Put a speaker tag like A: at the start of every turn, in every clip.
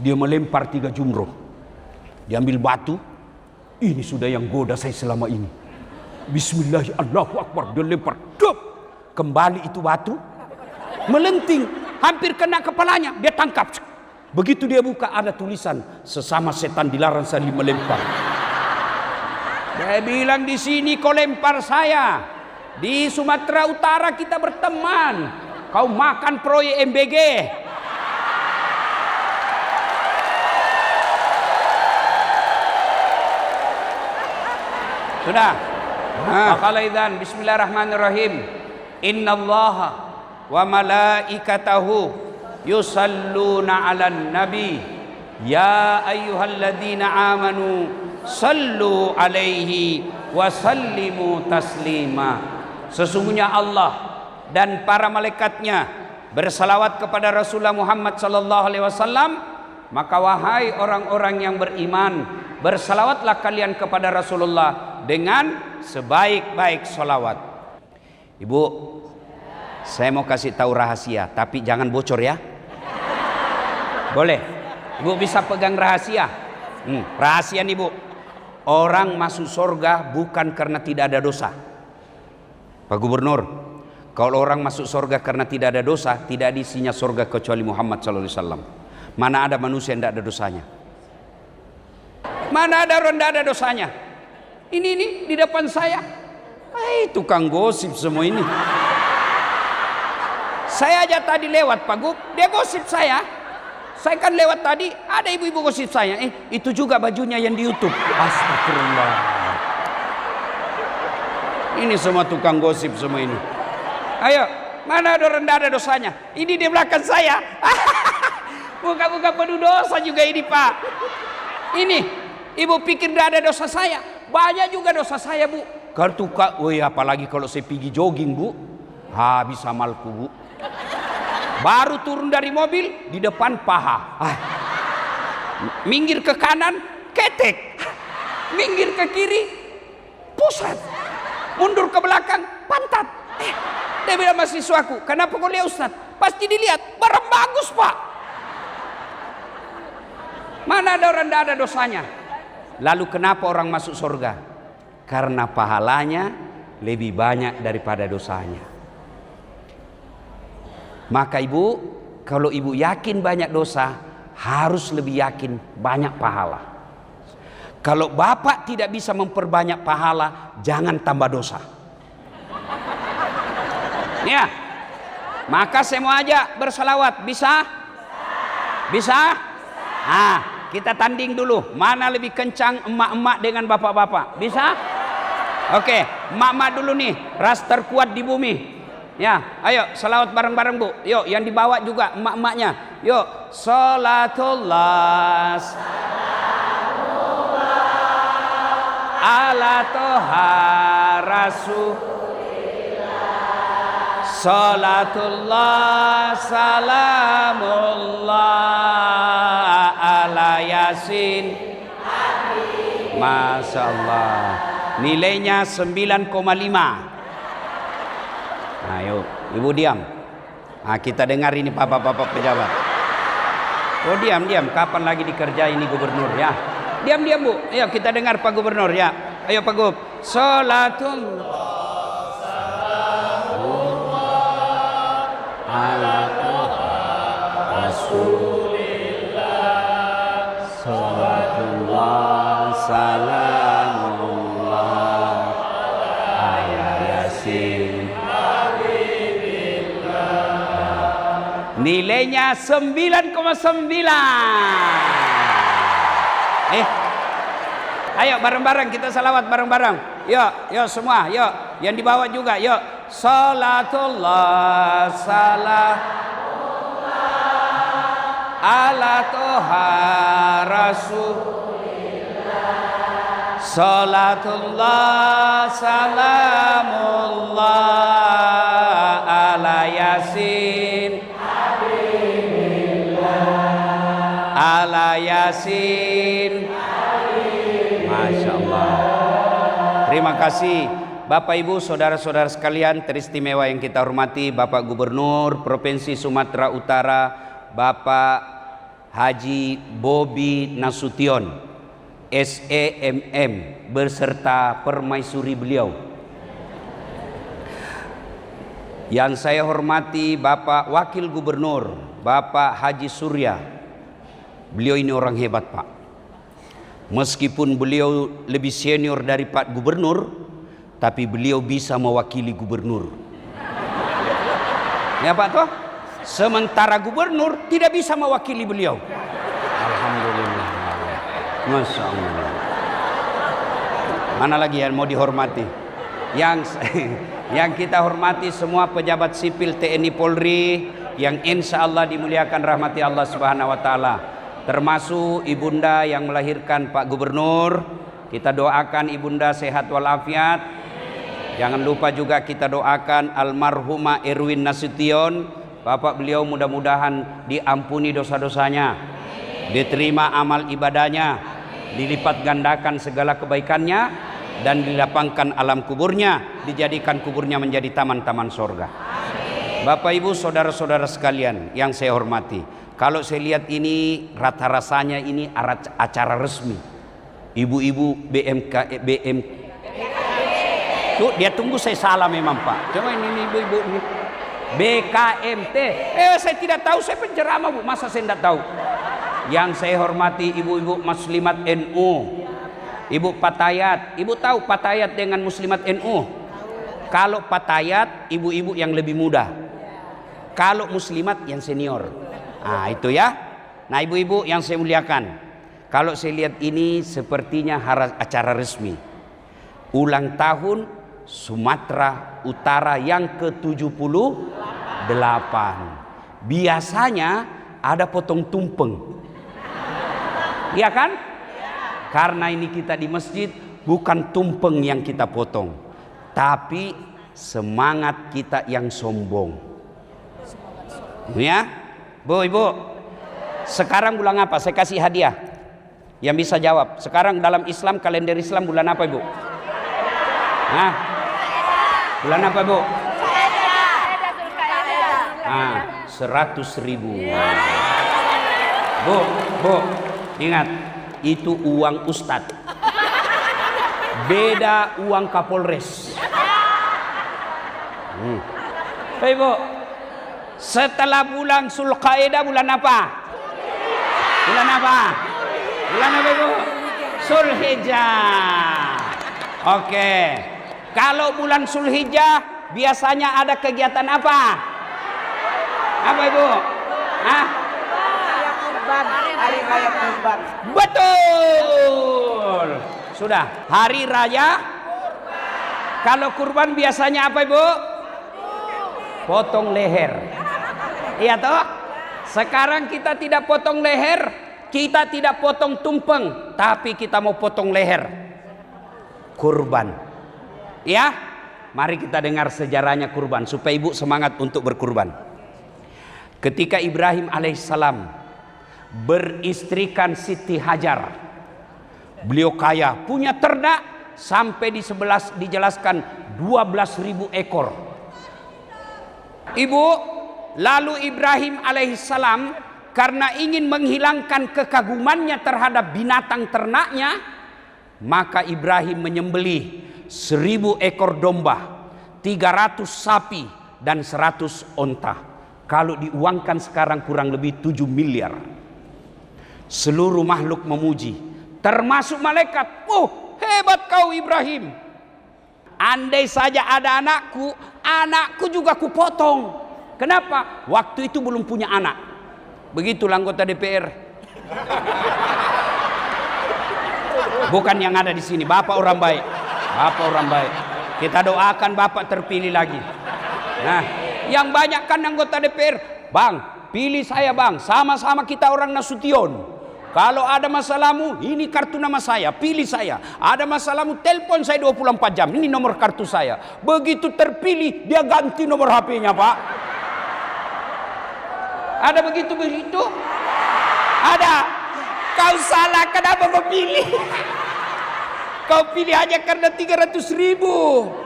A: Dia melempar 3 jumroh. Diambil batu. Ini sudah yang goda saya selama ini. Bismillah, Allahu Akbar. Dia lempar. Dup. Kembali itu batu. Melenting. Hampir kena kepalanya. Dia tangkap. Begitu dia buka, ada tulisan, sesama setan dilarang saling melempar. Dia bilang, di sini kau lempar saya. Di Sumatera Utara kita berteman. Kau makan proyek MBG. Sudah. Fakhalaidan. Bismillahirrahmanirrahim. Innallaha wa malaikatahu yusalluna 'alan nabi. Ya ayyuhalladzina amanu sallu alaihi wa sallimu taslima. Sesungguhnya Allah dan para malaikatnya bersalawat kepada Rasulullah Muhammad sallallahu alaihi wasallam. Maka wahai orang-orang yang beriman, bersalawatlah kalian kepada Rasulullah dengan sebaik-baik salawat. Ibu, saya mau kasih tahu rahasia, tapi jangan bocor ya. Boleh? Ibu bisa pegang rahasia. Rahasia nih Bu. Orang masuk surga bukan karena tidak ada dosa. Pak Gubernur, kalau orang masuk surga karena tidak ada dosa, tidak ada isinya surga kecuali Muhammad sallallahu alaihi wasallam. Mana ada manusia yang tidak ada dosanya? Mana ada orang tidak ada dosanya? Ini di depan saya. Tukang gosip semua ini. Saya aja tadi lewat Pak Gub, dia gosip saya. Saya kan lewat tadi, ada ibu-ibu gosip saya. Itu juga bajunya yang di YouTube. Astagfirullah. Ini semua tukang gosip semua ini. Ayo, mana ada orang tidak ada dosanya? Ini di belakang saya. Buka-buka penuh dosa juga ini Pak. Ini, ibu pikir tidak ada dosa saya? Banyak juga dosa saya Bu. Kartu Kak, apalagi kalau saya pergi jogging Bu, habis amalku Bu. Baru turun dari mobil, di depan paha. Minggir ke kanan, ketek. Minggir ke kiri, pusat. Mundur ke belakang, pantat. Dia bilang mahasiswaku, kenapa kau lihat Ustaz? Pasti dilihat, barang bagus Pak. Mana ada orang tidak ada dosanya? Lalu kenapa orang masuk surga? Karena pahalanya lebih banyak daripada dosanya. Maka ibu, kalau ibu yakin banyak dosa, harus lebih yakin banyak pahala. Kalau bapak tidak bisa memperbanyak pahala, jangan tambah dosa. Ya, maka saya mau ajak bersalawat. Bisa? Bisa? Kita tanding dulu. Mana lebih kencang emak-emak dengan bapak-bapak? Bisa? Oke, emak-emak dulu nih. Ras terkuat di bumi. Ya, ayo salawat bareng-bareng Bu. Yuk, yang dibawa juga emak-emaknya. Yuk, salatullah ala toha rasulillah. Salatullah salamullah ala yasin. Masya Allah. Nilainya 9,5. Ayo, ibu diam. Kita dengar ini bapak-bapak pejabat. Oh diam. Kapan lagi dikerja ini gubernur ya? Diam Bu. Ayo kita dengar Pak Gubernur ya. Ayo Pak Gub. Salatullah ala rasulillah. Salatullah salamullah ala yasin. Nilainya 9,9. Ayo bareng-bareng kita salawat bareng-bareng. Yuk semua, yuk. Yang dibawa juga, yuk. Salatullah salamullah ala toha rasulillah. Salatullah salamullah ala yasin. Ala yasin. Masya Allah. Terima kasih Bapak Ibu saudara-saudara sekalian teristimewa yang kita hormati, Bapak Gubernur Provinsi Sumatera Utara Bapak Haji Bobi Nasution, SEMM, beserta permaisuri beliau. Yang saya hormati Bapak Wakil Gubernur, Bapak Haji Surya. Beliau ini orang hebat, Pak. Meskipun beliau lebih senior dari Pak Gubernur, tapi beliau bisa mewakili gubernur. Ya Pak toh? Sementara gubernur tidak bisa mewakili beliau. Alhamdulillah. Masya Allah. Mana lagi yang mau dihormati? Yang kita hormati semua pejabat sipil TNI Polri yang insya Allah dimuliakan rahmati Allah Subhanahu Wa Taala, termasuk ibunda yang melahirkan Pak Gubernur. Kita doakan ibunda sehat walafiat. Jangan lupa juga kita doakan almarhumah Erwin Nasution. Bapak beliau mudah-mudahan diampuni dosa-dosanya, diterima amal ibadahnya, dilipat gandakan segala kebaikannya, dan dilapangkan alam kuburnya, dijadikan kuburnya menjadi taman-taman sorga. Bapak Ibu saudara-saudara sekalian yang saya hormati, kalau saya lihat ini rasa-rasanya ini acara resmi. Ibu-ibu BM tuh dia tunggu saya salah memang Pak. Coba ini ibu-ibu ini BKMT. Saya tidak tahu, saya penceramah Bu, masa saya tidak tahu. Yang saya hormati ibu-ibu muslimat NU, Ibu Patayat. Ibu tahu Patayat dengan muslimat NU? Kalau Patayat ibu-ibu yang lebih muda, kalau muslimat yang senior. Nah itu ya. Nah ibu-ibu yang saya muliakan, kalau saya lihat ini sepertinya acara resmi ulang tahun Sumatera Utara yang ke-78. Biasanya ada potong tumpeng, iya kan? Karena ini kita di masjid, bukan tumpeng yang kita potong, tapi semangat kita yang sombong. Ya, Bu, Ibu. Sekarang bulan apa? Saya kasih hadiah. Yang bisa jawab. Sekarang dalam Islam, kalender Islam bulan apa, Ibu? Nah, bulan apa, Bu? 100.000. Bu, ingat, itu uang ustadz. Beda uang Kapolres. Ibu, setelah bulan Zulqa'dah bulan apa? Bulan apa? Bulan apa, Ibu? Zulhijjah. Oke. Kalau bulan Zulhijjah biasanya ada kegiatan apa? Apa Ibu?
B: Hari raya kurban.
A: Betul. Sudah, hari raya kurban. Kalau kurban biasanya apa Ibu? Potong leher. Iya toh? Sekarang kita tidak potong leher, kita tidak potong tumpeng, tapi kita mau potong leher. Kurban. Ya, mari kita dengar sejarahnya kurban supaya ibu semangat untuk berkurban. Ketika Ibrahim alaihissalam beristrikan Siti Hajar, beliau kaya, punya ternak sampai dijelaskan 12.000 ekor. Ibu, lalu Ibrahim alaihissalam karena ingin menghilangkan kekagumannya terhadap binatang ternaknya, maka Ibrahim menyembelih 1.000 ekor domba, 300 sapi, dan 100 onta. Kalau diuangkan sekarang kurang lebih 7 miliar. Seluruh makhluk memuji, termasuk malaikat. Oh, hebat kau Ibrahim. Andai saja ada anakku juga kupotong. Kenapa? Waktu itu belum punya anak. Begitulah anggota DPR. Bukan yang ada di sini. Bapak orang baik. Bapak orang baik. Kita doakan Bapak terpilih lagi. Nah, yang banyak kan anggota DPR, Bang, pilih saya Bang, sama-sama kita orang Nasution. Kalau ada masalahmu, ini kartu nama saya, pilih saya. Ada masalahmu, telepon saya 24 jam, ini nomor kartu saya. Begitu terpilih, dia ganti nomor HP-nya Pak. Ada begitu-begitu? Ada. Kau salah, kenapa kau pilih? Kau pilih hanya karena 300.000.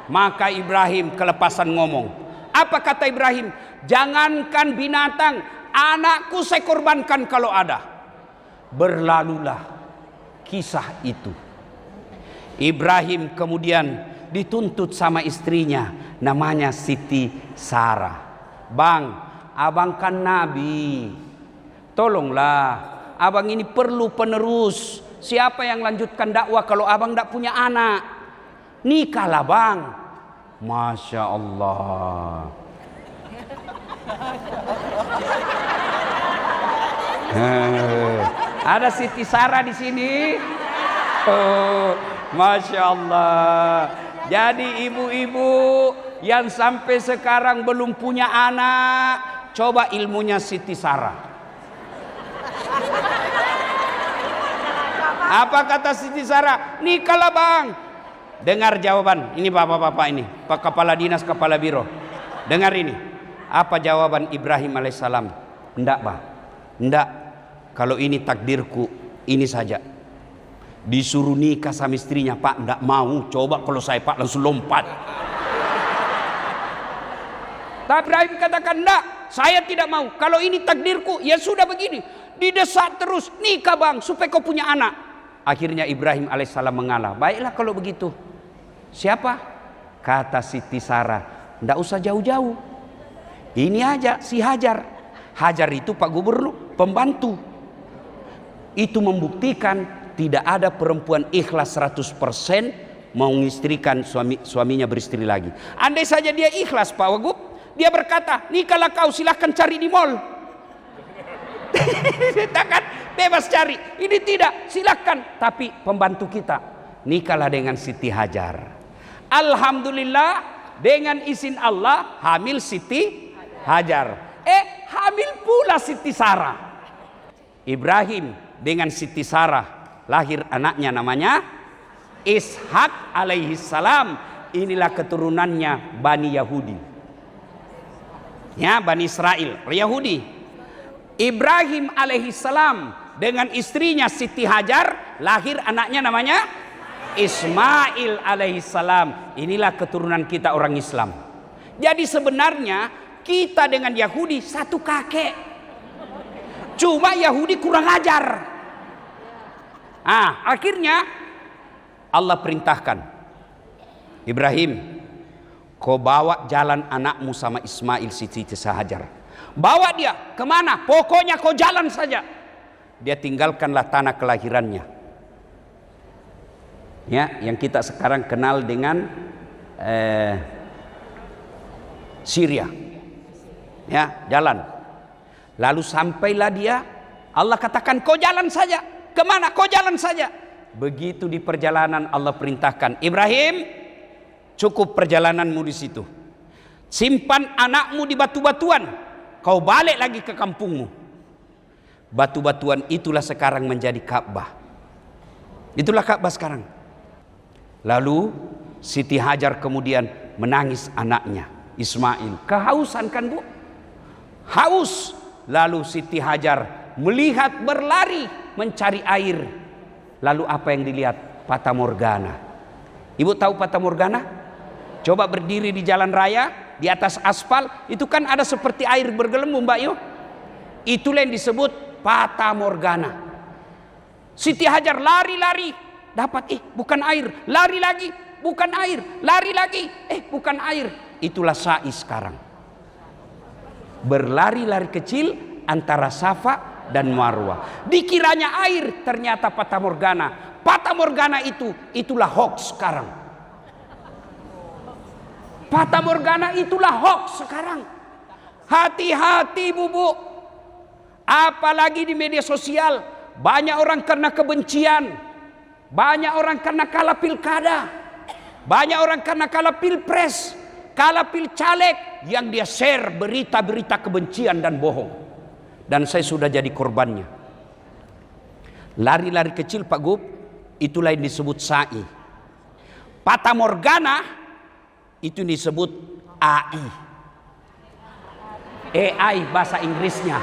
A: Maka Ibrahim kelepasan ngomong. Apa kata Ibrahim? Jangankan binatang, anakku saya korbankan kalau ada. Berlalulah kisah itu. Ibrahim kemudian dituntut sama istrinya, namanya Siti Sarah. Bang, abang kan nabi, tolonglah, abang ini perlu penerus. Siapa yang lanjutkan dakwah kalau abang tidak punya anak? Nikahlah bang. Masya Allah. Ada Siti Sarah di sini. Oh, Masya Allah. Jadi ibu-ibu yang sampai sekarang belum punya anak, coba ilmunya Siti Sarah. Apa kata Siti Sarah? Nikahlah bang. Dengar jawaban. Ini bapak-bapak ini, Pak Kepala Dinas, Kepala Biro. Dengar ini. Apa jawaban Ibrahim alaihissalam? Enggak bang. Enggak. Kalau ini takdirku, ini saja. Disuruh nikah sama istrinya, Pak enggak mau. Coba kalau saya Pak langsung lompat. Tapi Ibrahim katakan enggak, saya tidak mau. Kalau ini takdirku, ya sudah begini. Didesak terus, nikah bang supaya kau punya anak. Akhirnya Ibrahim alaihissalam mengalah. Baiklah kalau begitu. Siapa? Kata Siti Sarah, enggak usah jauh-jauh. Ini aja si Hajar. Hajar itu Pak Gubernur, pembantu. Itu membuktikan tidak ada perempuan ikhlas 100% mau mengistrikan suaminya beristri lagi. Andai saja dia ikhlas Pak Wagub, dia berkata, nikahlah kau, silahkan cari di mall. Takkan bebas cari. Ini tidak, silahkan. Tapi pembantu kita, nikahlah dengan Siti Hajar. Alhamdulillah, dengan izin Allah hamil Siti Hajar. Hamil pula Siti Sarah. Ibrahim dengan Siti Sarah lahir anaknya namanya Ishak alaihi salam. Inilah keturunannya Bani Yahudi. Ya, Bani Israel, Yahudi. Ibrahim alaihi salam dengan istrinya Siti Hajar lahir anaknya namanya Ismail alaihi salam. Inilah keturunan kita orang Islam. Jadi sebenarnya kita dengan Yahudi satu kakek. Cuma Yahudi kurang ajar. Akhirnya Allah perintahkan, Ibrahim, kau bawa jalan anakmu sama Ismail Siti Hajar. Bawa dia kemana? Pokoknya kau jalan saja. Dia tinggalkanlah tanah kelahirannya. Ya, yang kita sekarang kenal dengan Syria. Ya, jalan. Lalu sampailah dia, Allah katakan kau jalan saja. Kemana? Kau jalan saja. Begitu di perjalanan Allah perintahkan, Ibrahim, cukup perjalananmu di situ. Simpan anakmu di batu-batuan. Kau balik lagi ke kampungmu. Batu-batuan itulah sekarang menjadi Ka'bah. Itulah Ka'bah sekarang. Lalu Siti Hajar kemudian menangis anaknya Ismail. Kehausan kan bu? Haus. Lalu Siti Hajar melihat berlari mencari air. Lalu apa yang dilihat? Fata Morgana. Ibu tahu Fata Morgana? Coba berdiri di jalan raya, di atas aspal, itu kan ada seperti air bergelembung Mbak Yu. Itulah yang disebut Fata Morgana. Siti Hajar lari-lari, dapat bukan air, lari lagi, bukan air, lari lagi, bukan air. Itulah sa'i sekarang. Berlari-lari kecil antara Safa dan Marwah. Dikiranya air, ternyata Fata Morgana. Fata Morgana itulah hoax sekarang. Fata Morgana itulah hoax sekarang. Hati-hati bubu. Apalagi di media sosial, banyak orang karena kebencian, banyak orang karena kalah pilkada, banyak orang karena kalah pilpres, kalah pilcaleg, yang dia share berita-berita kebencian dan bohong. Dan saya sudah jadi korbannya. Lari-lari kecil Pak Gub, itulah yang disebut sa'i. Fata Morgana itu disebut AI. AI bahasa Inggrisnya,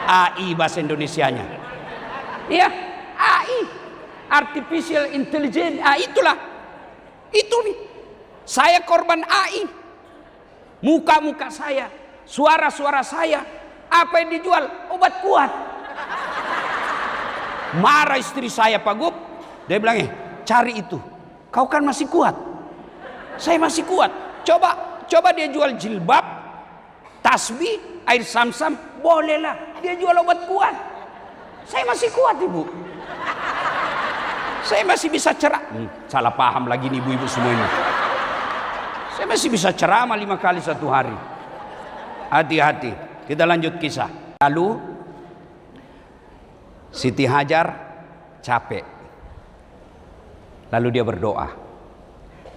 A: AI bahasa Indonesianya. Ya, AI, Artificial Intelligence. Itulah. Itu nih. Saya korban AI. Muka-muka saya, suara-suara saya Apa yang dijual? Obat kuat. Marah istri saya, Pak Gub. Dia bilang, cari itu. Kau kan masih kuat. Saya masih kuat. Coba dia jual jilbab, tasbih, air samsam, bolehlah. Dia jual obat kuat. Saya masih kuat, Ibu. Saya masih bisa salah paham lagi nih ibu-ibu semua ini. Saya masih bisa ceramah 5 kali satu hari. Hati-hati. Kita lanjut kisah. Lalu Siti Hajar capek. Lalu dia berdoa.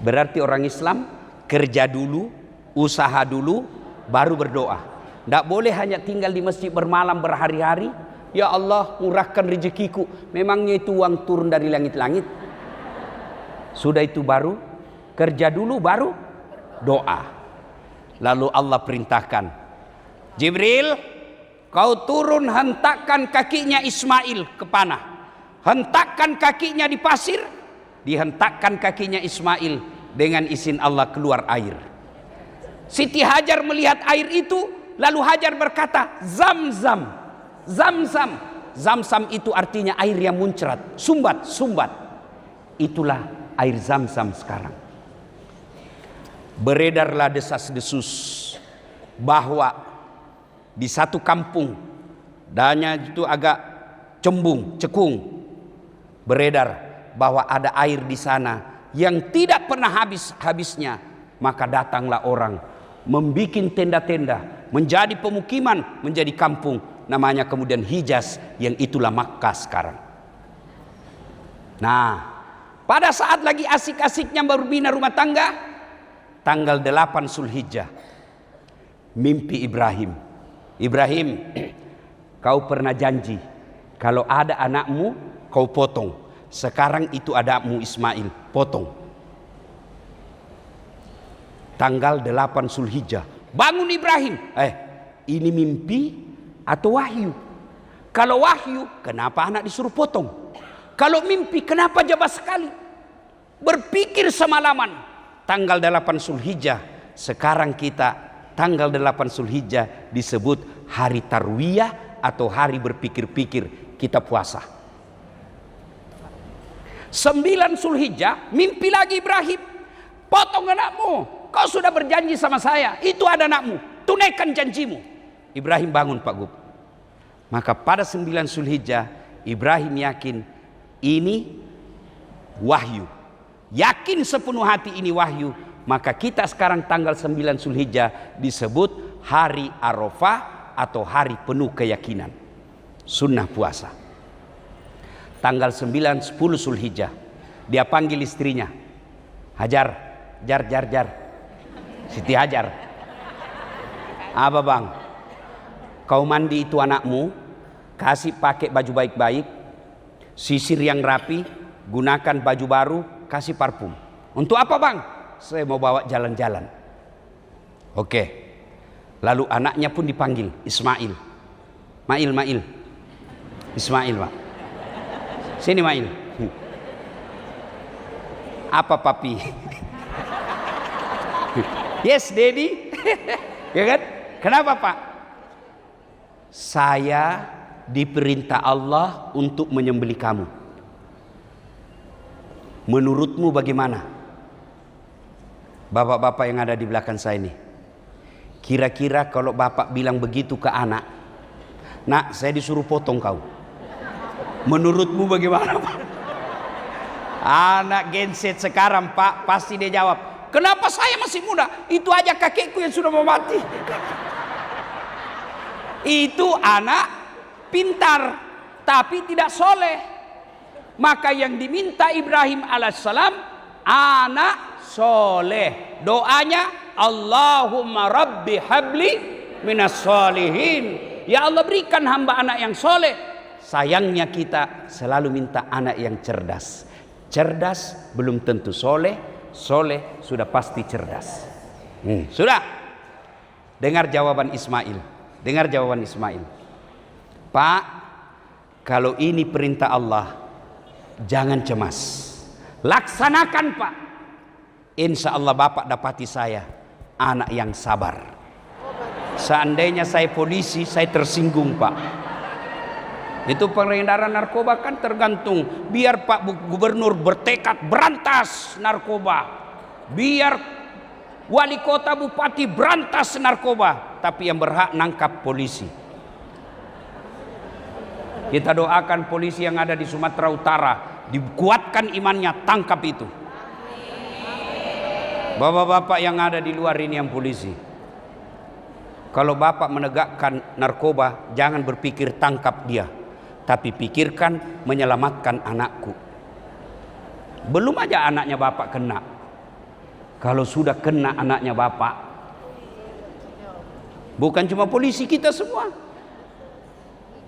A: Berarti orang Islam kerja dulu, usaha dulu, baru berdoa. Tidak boleh hanya tinggal di masjid bermalam berhari-hari. Ya Allah, murahkan rezekiku. Memangnya itu uang turun dari langit-langit? Sudah itu baru kerja dulu, baru doa. Lalu Allah perintahkan, Jibril, kau turun hentakkan kakinya Ismail ke panah. Hentakkan kakinya di pasir. Dihentakkan kakinya Ismail. Dengan izin Allah keluar air. Siti Hajar melihat air itu. Lalu Hajar berkata, Zam-zam. Zam-zam. Zam-zam itu artinya air yang muncrat. Sumbat. Itulah air Zam-zam sekarang. Beredarlah desas-desus bahwa di satu kampung, danya itu agak cekung, beredar bahwa ada air di sana yang tidak pernah habisnya. Maka datanglah orang membikin tenda-tenda, menjadi pemukiman, menjadi kampung, namanya kemudian Hijaz, yang itulah Makkah sekarang. Nah, pada saat lagi asik-asiknya berbina rumah tangga, tanggal 8 Zulhijjah, mimpi Ibrahim, kau pernah janji kalau ada anakmu kau potong. Sekarang itu anakmu Ismail, potong. Tanggal 8 Zulhijjah, bangun Ibrahim. Ini mimpi atau wahyu? Kalau wahyu, kenapa anak disuruh potong? Kalau mimpi, kenapa jabas sekali? Berpikir semalaman. Tanggal 8 Zulhijjah, sekarang kita tanggal 8 Zulhijjah disebut hari tarwiyah atau hari berpikir-pikir, kita puasa. 9 Zulhijjah, mimpi lagi Ibrahim, potong anakmu, kau sudah berjanji sama saya, itu ada anakmu, tunaikan janjimu. Ibrahim bangun, Pak Gub. Maka pada 9 Zulhijjah, Ibrahim yakin ini wahyu, yakin sepenuh hati ini wahyu. Maka kita sekarang tanggal 9 Zulhijjah disebut hari Arafah atau hari penuh keyakinan, sunnah puasa. Tanggal 9, 10 Zulhijjah, dia panggil istrinya, Hajar, jar. Siti Hajar, apa bang? Kau mandi itu anakmu, kasih pakai baju baik-baik, sisir yang rapi, gunakan baju baru, kasih parfum. Untuk apa bang? Saya mau bawa jalan-jalan. Oke. Lalu anaknya pun dipanggil, Ismail. Mail. Ismail, Pak. Sini Mail. Apa papi? Yes, Daddy. Ya kan? Kenapa, Pak? Saya diperintah Allah untuk menyembelih kamu. Menurutmu bagaimana? Bapak-bapak yang ada di belakang saya ini. Kira-kira kalau bapak bilang begitu ke anak, nak, saya disuruh potong kau. Menurutmu bagaimana, Pak? Anak genset sekarang, Pak, pasti dia jawab, kenapa saya masih muda? Itu aja kakekku yang sudah mau mati. Itu anak pintar, tapi tidak soleh. Maka yang diminta Ibrahim alaihissalam, anak soleh. Doanya, Allahumma rabbi habli minas solihin. Ya Allah, berikan hamba anak yang soleh. Sayangnya kita selalu minta anak yang cerdas. Cerdas belum tentu soleh. Soleh sudah pasti cerdas. Sudah. Dengar jawaban Ismail. Pak, kalau ini perintah Allah, jangan cemas. Laksanakan, Pak. Insya Allah bapak dapati saya anak yang sabar. Seandainya saya polisi, saya tersinggung, Pak. Itu peredaran narkoba kan tergantung. Biar Pak Gubernur bertekad berantas narkoba, biar wali kota bupati berantas narkoba, tapi yang berhak nangkap polisi. Kita doakan polisi yang ada di Sumatera Utara dikuatkan imannya, tangkap itu. Bapak-bapak yang ada di luar ini yang polisi, kalau bapak menegakkan narkoba, jangan berpikir tangkap dia, tapi pikirkan menyelamatkan anakku. Belum aja anaknya bapak kena, kalau sudah kena anaknya bapak, bukan cuma polisi, kita semua.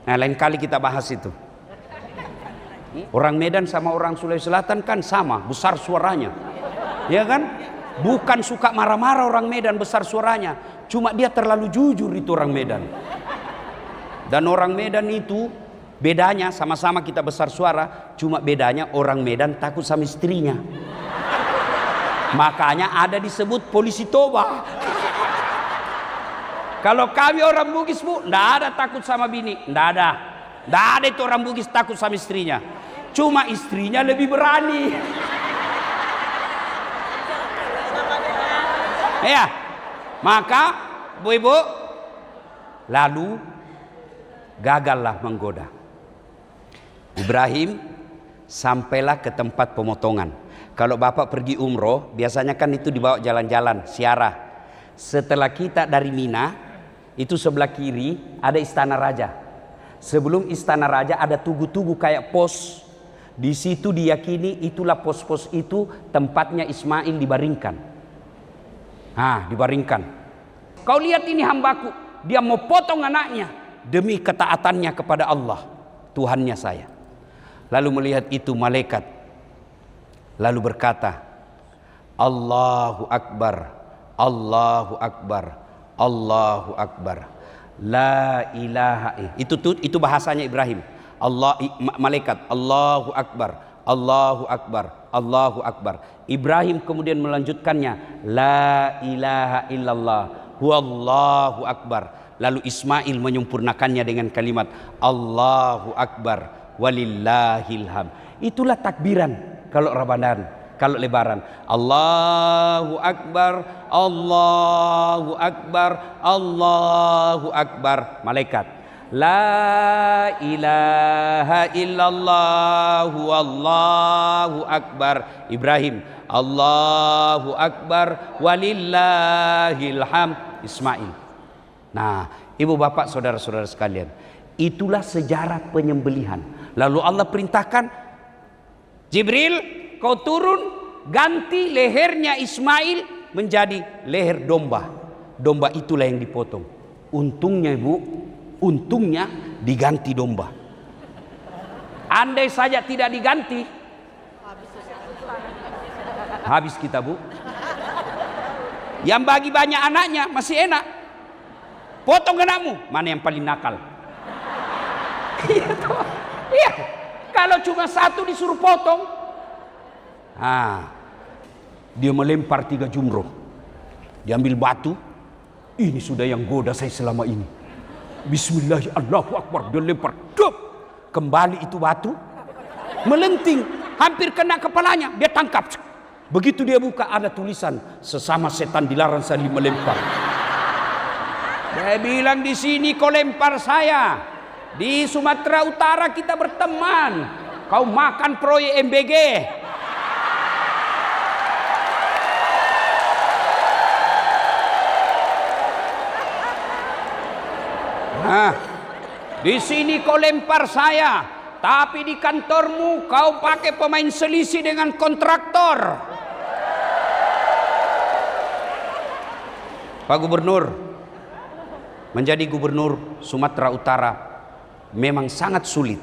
A: Nah, lain kali kita bahas itu. Orang Medan sama orang Sulawesi Selatan kan sama, besar suaranya, ya kan? Bukan suka marah-marah orang Medan besar suaranya, cuma dia terlalu jujur itu orang Medan. Dan orang Medan itu bedanya, sama-sama kita besar suara, cuma bedanya orang Medan takut sama istrinya. Makanya ada disebut polisi toba. Kalau kami orang Bugis, Bu, ndak ada takut sama bini, ndak ada. Ndak ada itu orang Bugis takut sama istrinya. Cuma istrinya lebih berani. Ya, maka Bu Ibu, lalu gagallah menggoda. Ibrahim sampailah ke tempat pemotongan. Kalau Bapak pergi umroh, biasanya kan itu dibawa jalan-jalan, ziarah. Setelah kita dari Mina, itu sebelah kiri ada istana raja. Sebelum istana raja ada tugu-tugu kayak pos. Di situ diyakini itulah pos-pos itu tempatnya Ismail dibaringkan. Dibaringkan. Kau lihat ini hambaku, dia mau potong anaknya demi ketaatannya kepada Allah, Tuhannya saya. Lalu melihat itu malaikat, lalu berkata, Allahu Akbar, Allahu Akbar, Allahu Akbar, la ilaha. Itu bahasanya Ibrahim. Malaikat, Allahu Akbar, Allahu Akbar, Allahu Akbar. Ibrahim kemudian melanjutkannya, la ilaha illallah, huwallahu akbar. Lalu Ismail menyempurnakannya dengan kalimat Allahu Akbar walillahilham. Itulah takbiran kalau Ramadan, kalau Lebaran. Allahu Akbar, Allahu Akbar, Allahu Akbar. Malaikat, la ilaha illallah, wallahu akbar. Ibrahim, Allahu Akbar walillahilham. Ismail. Nah, ibu bapak saudara-saudara sekalian, itulah sejarah penyembelihan. Lalu Allah perintahkan, Jibril, kau turun, ganti lehernya Ismail menjadi leher domba. Domba itulah yang dipotong. Untungnya ibu, untungnya diganti domba. Andai saja tidak diganti, habis kita, Bu. Yang bagi banyak anaknya masih enak. Potong anakmu, mana yang paling nakal? Iya. Kalau cuma satu disuruh potong, dia melempar 3 jumroh. Diambil batu. Ini sudah yang goda saya selama ini. Bismillah, Allahu Akbar. Dia lempar. Dup. Kembali itu batu. Melenting. Hampir kena kepalanya. Dia tangkap. Begitu dia buka, ada tulisan, sesama setan dilarang saling melempar. Dia bilang, di sini kau lempar saya. Di Sumatera Utara kita berteman. Kau makan proyek MBG. Di sini kau lempar saya, tapi di kantormu kau pakai pemain selisih dengan kontraktor. Pak Gubernur, menjadi gubernur Sumatera Utara memang sangat sulit,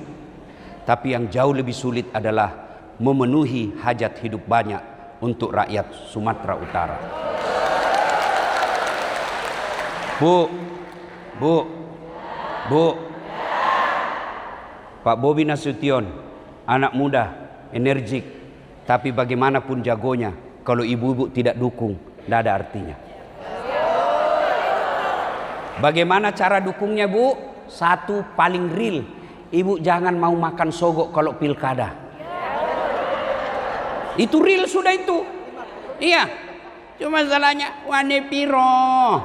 A: tapi yang jauh lebih sulit adalah memenuhi hajat hidup banyak untuk rakyat Sumatera Utara. Bu, Pak Bobi Nasution, anak muda, energik, tapi bagaimanapun jagonya, kalau ibu-ibu tidak dukung, tidak ada artinya. Bagaimana cara dukungnya, Bu? Satu, paling real. Ibu jangan mau makan sogok kalau pilkada. Itu real sudah itu. Iya. Cuma masalahnya wane piro.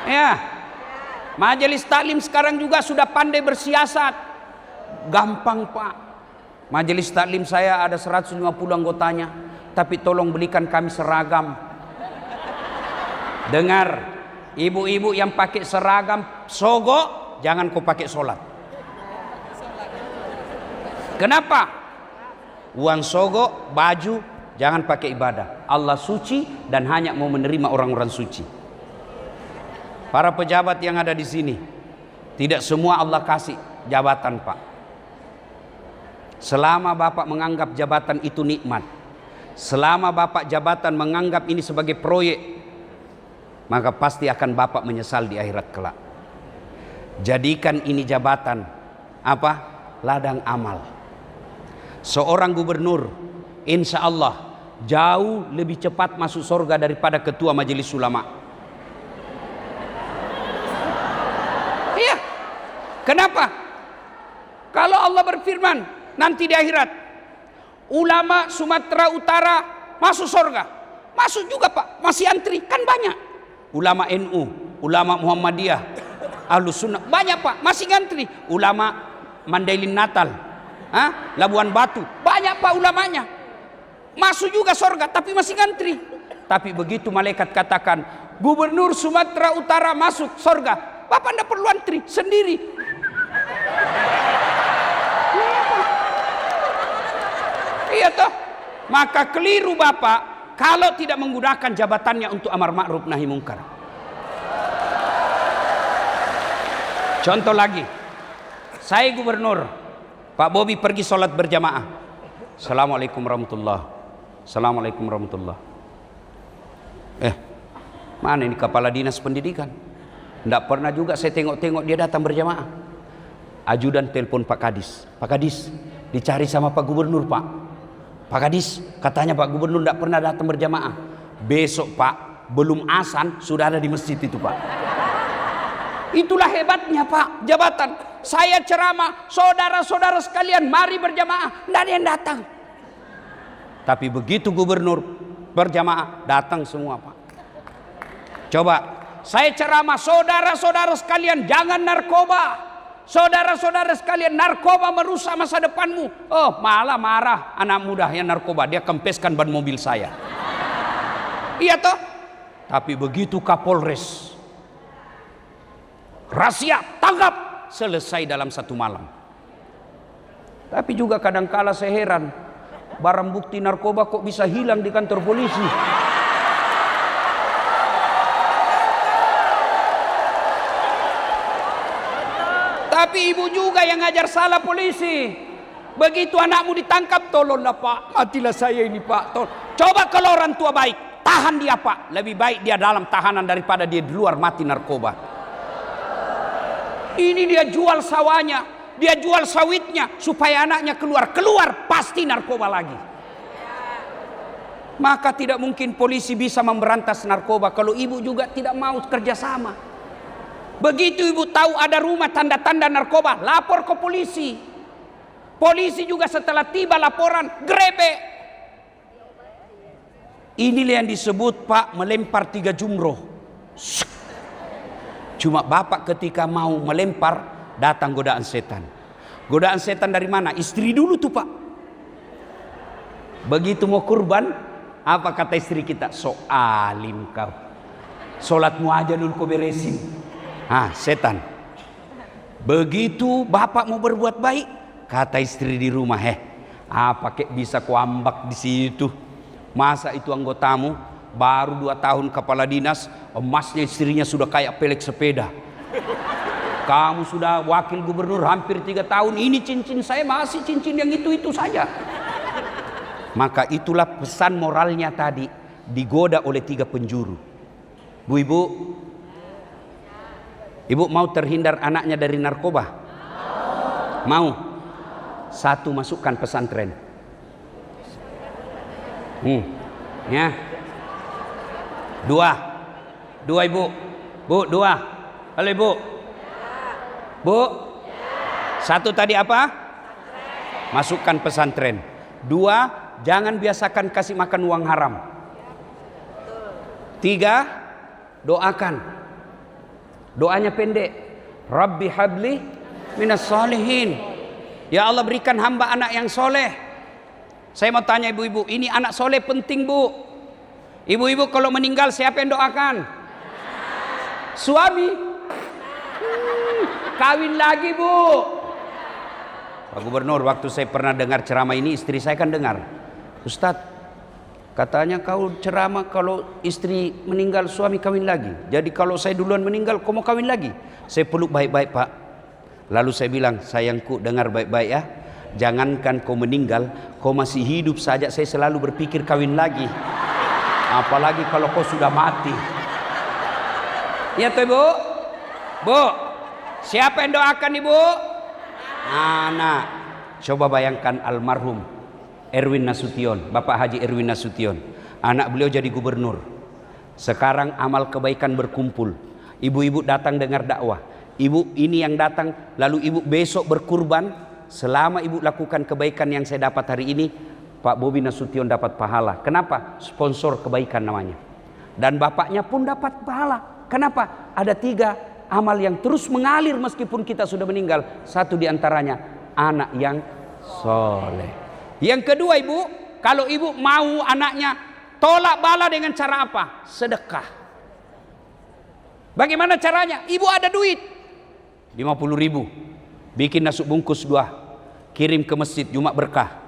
A: Ya. Majelis Taklim sekarang juga sudah pandai bersiasat. Gampang, Pak. Majelis Taklim saya ada 150 anggotanya, tapi tolong belikan kami seragam. Dengar, ibu-ibu yang pakai seragam sogok, jangan kau pakai sholat. Kenapa? Uang sogok, baju, jangan pakai ibadah. Allah suci dan hanya mau menerima orang-orang suci. Para pejabat yang ada di sini, tidak semua Allah kasih jabatan, Pak. Selama Bapak menganggap jabatan itu nikmat, selama Bapak jabatan menganggap ini sebagai proyek, maka pasti akan Bapak menyesal di akhirat kelak. Jadikan ini jabatan apa? Ladang amal. Seorang gubernur insya Allah jauh lebih cepat masuk surga daripada ketua majelis ulama. Iya. Kenapa? Kalau Allah berfirman nanti di akhirat, ulama Sumatera Utara masuk surga, masuk juga, Pak. Masih antri kan banyak. Ulama NU, ulama Muhammadiyah, Ahlus Sunnah banyak, Pak, masih ngantri. Ulama Mandailing Natal, Labuan Batu banyak, Pak, ulamanya masuk juga surga tapi masih ngantri. Tapi begitu malaikat katakan gubernur Sumatera Utara masuk surga, Bapak tidak perlu antri sendiri. Iya toh. Maka keliru Bapak kalau tidak menggunakan jabatannya untuk amar ma'ruf nahi mungkar. Contoh lagi, saya gubernur, Pak Bobi pergi sholat berjamaah. Assalamualaikum warahmatullahi. Assalamualaikum warahmatullahi. Mana ini kepala dinas pendidikan? Tidak pernah juga saya tengok-tengok dia datang berjamaah. Ajudan telepon Pak Kadis. Pak Kadis, dicari sama Pak Gubernur, Pak. Pak Kadis, katanya Pak Gubernur tidak pernah datang berjamaah. Besok, Pak, belum azan sudah ada di masjid itu, Pak. Itulah hebatnya, Pak, jabatan. Saya ceramah, saudara-saudara sekalian mari berjamaah, tidak ada yang datang. Tapi begitu gubernur berjamaah, datang semua, Pak. Coba, saya ceramah, saudara-saudara sekalian jangan narkoba. Saudara-saudara sekalian, narkoba merusak masa depanmu. Oh, malah marah anak muda yang narkoba, dia kempeskan ban mobil saya. Iya toh? Tapi begitu Kapolres, rahasia, tangkap, selesai dalam satu malam. Tapi juga kadangkala saya heran, barang bukti narkoba kok bisa hilang di kantor polisi. Tapi ibu juga yang ngajar salah polisi. Begitu anakmu ditangkap, tolonglah Pak, matilah saya ini Pak. Coba kalau orang tua baik, tahan dia Pak. Lebih baik dia dalam tahanan daripada dia di luar mati narkoba. Ini dia jual sawahnya, dia jual sawitnya supaya anaknya keluar pasti narkoba lagi. Maka tidak mungkin polisi bisa memberantas narkoba kalau ibu juga tidak mau kerjasama. Begitu ibu tahu ada rumah tanda-tanda narkoba, lapor ke polisi. Polisi juga setelah tiba laporan, grebek. Inilah yang disebut Pak melempar 3 jumroh. Cuma Bapak ketika mau melempar, datang godaan setan. Godaan setan dari mana? Istri dulu tuh, Pak. Begitu mau kurban, apa kata istri kita? So alim kau, sholatmu aja dulu kau beresin. Setan. Begitu Bapak mau berbuat baik, kata istri di rumah, apa kek bisa kau ambak di situ? Masa itu anggotamu baru 2 tahun kepala dinas, emasnya istrinya sudah kayak pelek sepeda. Kamu sudah wakil gubernur hampir 3 tahun, ini cincin saya masih cincin yang itu-itu saja. Maka itulah pesan moralnya tadi, digoda oleh 3 penjuru. Bu ibu, ibu mau terhindar anaknya dari narkoba? Mau? 1, masukkan pesantren. Ya. 2 ibu, Bu, 2. Halo Ibu. Bu. 1 tadi apa? Masukkan pesantren. 2, jangan biasakan kasih makan uang haram. 3, doakan. Doanya pendek. Rabbi habli minas solihin. Ya Allah, berikan hamba anak yang soleh. Saya mau tanya ibu-ibu, ini anak soleh penting bu. Ibu-ibu kalau meninggal siapa yang doakan? Suami. Kawin lagi bu. Pak Gubernur, waktu saya pernah dengar ceramah ini, istri saya kan dengar. Ustadz, katanya kau ceramah kalau istri meninggal suami kawin lagi. Jadi kalau saya duluan meninggal kau mau kawin lagi? Saya peluk baik-baik Pak. Lalu saya bilang, sayangku dengar baik-baik ya. Jangankan kau meninggal, kau masih hidup saja saya selalu berpikir kawin lagi. Apalagi kalau kau sudah mati. Ya tuh Ibu. Bu, siapa yang doakan Ibu? Anak. Coba bayangkan almarhum Erwin Nasution, Bapak Haji Erwin Nasution. Anak beliau jadi gubernur. Sekarang amal kebaikan berkumpul. Ibu-ibu datang dengar dakwah. Ibu ini yang datang, lalu ibu besok berkurban. Selama ibu lakukan kebaikan yang saya dapat hari ini, Pak Bobi Nasution dapat pahala. Kenapa? Sponsor kebaikan namanya. Dan bapaknya pun dapat pahala. Kenapa? Ada 3 amal yang terus mengalir meskipun kita sudah meninggal. 1 diantaranya anak yang soleh. Yang kedua Ibu, kalau Ibu mau anaknya tolak bala dengan cara apa? Sedekah. Bagaimana caranya? Ibu ada duit 50.000, bikin nasi bungkus 2, kirim ke masjid Jumat Berkah.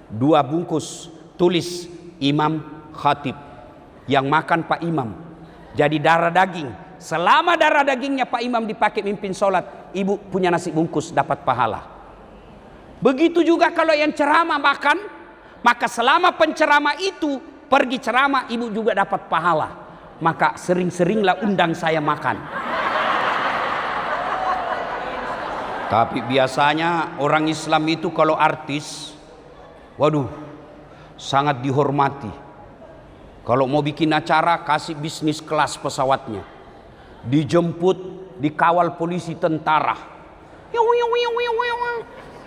A: 2 bungkus, tulis Imam Khatib, yang makan Pak Imam. Jadi darah daging. Selama darah dagingnya Pak Imam dipakai mimpin sholat, ibu punya nasi bungkus dapat pahala. Begitu juga kalau yang ceramah makan, maka selama penceramah itu pergi ceramah, ibu juga dapat pahala. Maka sering-seringlah undang saya makan. Tapi biasanya orang Islam itu kalau artis, waduh, sangat dihormati. Kalau mau bikin acara, kasih bisnis kelas pesawatnya. Dijemput, dikawal polisi tentara.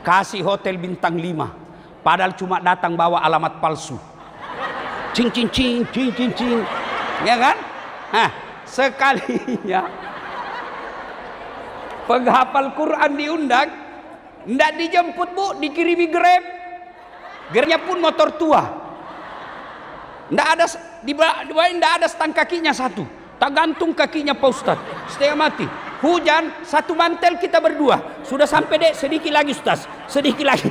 A: Kasih hotel bintang 5. Padahal cuma datang bawa alamat palsu. Cing cing cing cing cing cing. Ya kan? Nah, sekalinya penghafal Quran diundang, ndak dijemput bu, dikirimi Grab. Grabnya pun motor tua. Ndak ada ndak ada stang kakinya 1. Tak gantung kakinya Pak Ustaz. Setengah mati. Hujan, 1 mantel kita berdua. Sudah sampai dek, sedikit lagi Ustaz. Sedikit lagi.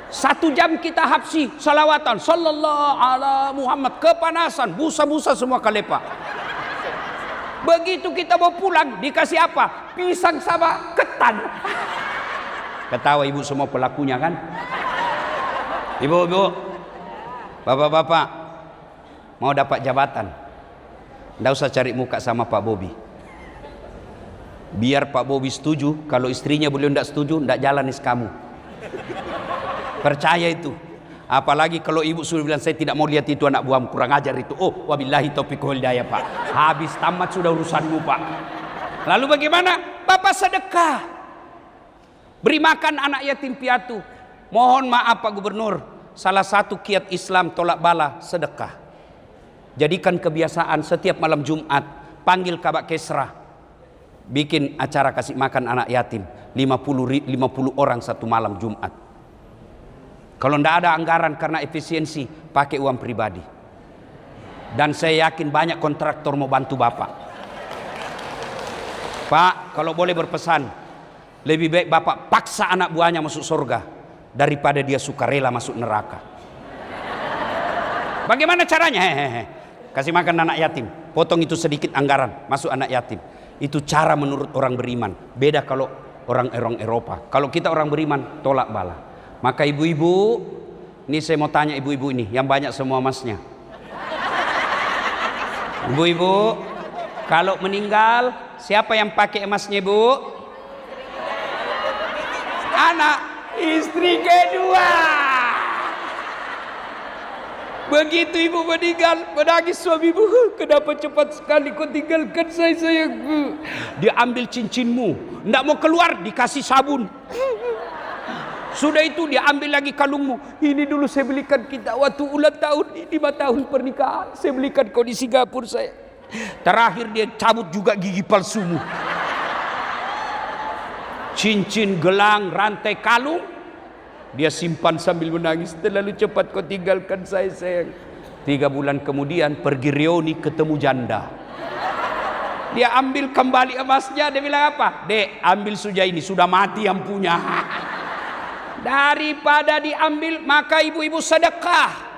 A: 1 jam kita hafsi salawatan. Sallallahu ala Muhammad. Kepanasan, busa-busa semua kalepa. Begitu kita mau pulang, dikasih apa? Pisang sama ketan. Ketawa ibu semua pelakunya kan? Ibu-ibu, bapak-bapak, mau dapat jabatan, nggak usah cari muka sama Pak Bobi. Biar Pak Bobi setuju. Kalau istrinya beliau nggak setuju, nggak jalan nih kamu. Percaya itu. Apalagi kalau ibu sudah bilang saya tidak mau lihat itu anak buahmu, kurang ajar itu. Oh, wabillahi taufiq wal hidayah Pak. Habis tamat sudah urusanmu Pak. Lalu bagaimana? Bapak sedekah. Beri makan anak yatim piatu. Mohon maaf Pak Gubernur, salah satu kiat Islam tolak bala sedekah. Jadikan kebiasaan setiap malam Jumat, panggil Kabak Kesra, bikin acara kasih makan anak yatim 50 orang 1 malam Jumat. Kalau tidak ada anggaran karena efisiensi, pakai uang pribadi. Dan saya yakin banyak kontraktor mau bantu Bapak. Pak, kalau boleh berpesan, lebih baik Bapak paksa anak buahnya masuk surga daripada dia sukarela masuk neraka. Bagaimana caranya? Kasih makan anak yatim, potong itu sedikit anggaran, masuk anak yatim. Itu cara menurut orang beriman. Beda kalau orang Eropa. Kalau kita orang beriman, tolak bala. Maka ibu-ibu, ini saya mau tanya ibu-ibu ini, yang banyak semua emasnya. Ibu-ibu, kalau meninggal, siapa yang pakai emasnya ibu? Anak, istri kedua. Begitu ibu meninggal, menangis suami ibu. Kenapa cepat sekali kau tinggalkan saya sayangku? Dia ambil cincinmu, tidak mau keluar, dikasih sabun. Sudah itu dia ambil lagi kalungmu. Ini dulu saya belikan kita waktu ulang tahun 5 tahun pernikahan. Saya belikan kau di Singapura saya. Terakhir dia cabut juga gigi palsumu. Cincin, gelang, rantai, kalung dia simpan sambil menangis. Terlalu cepat kau tinggalkan saya sayang. 3 bulan kemudian pergi reuni ketemu janda. Dia ambil kembali emasnya. Dia bilang apa? Dek, ambil saja ini, sudah mati yang punya. Daripada diambil, maka ibu-ibu sedekah.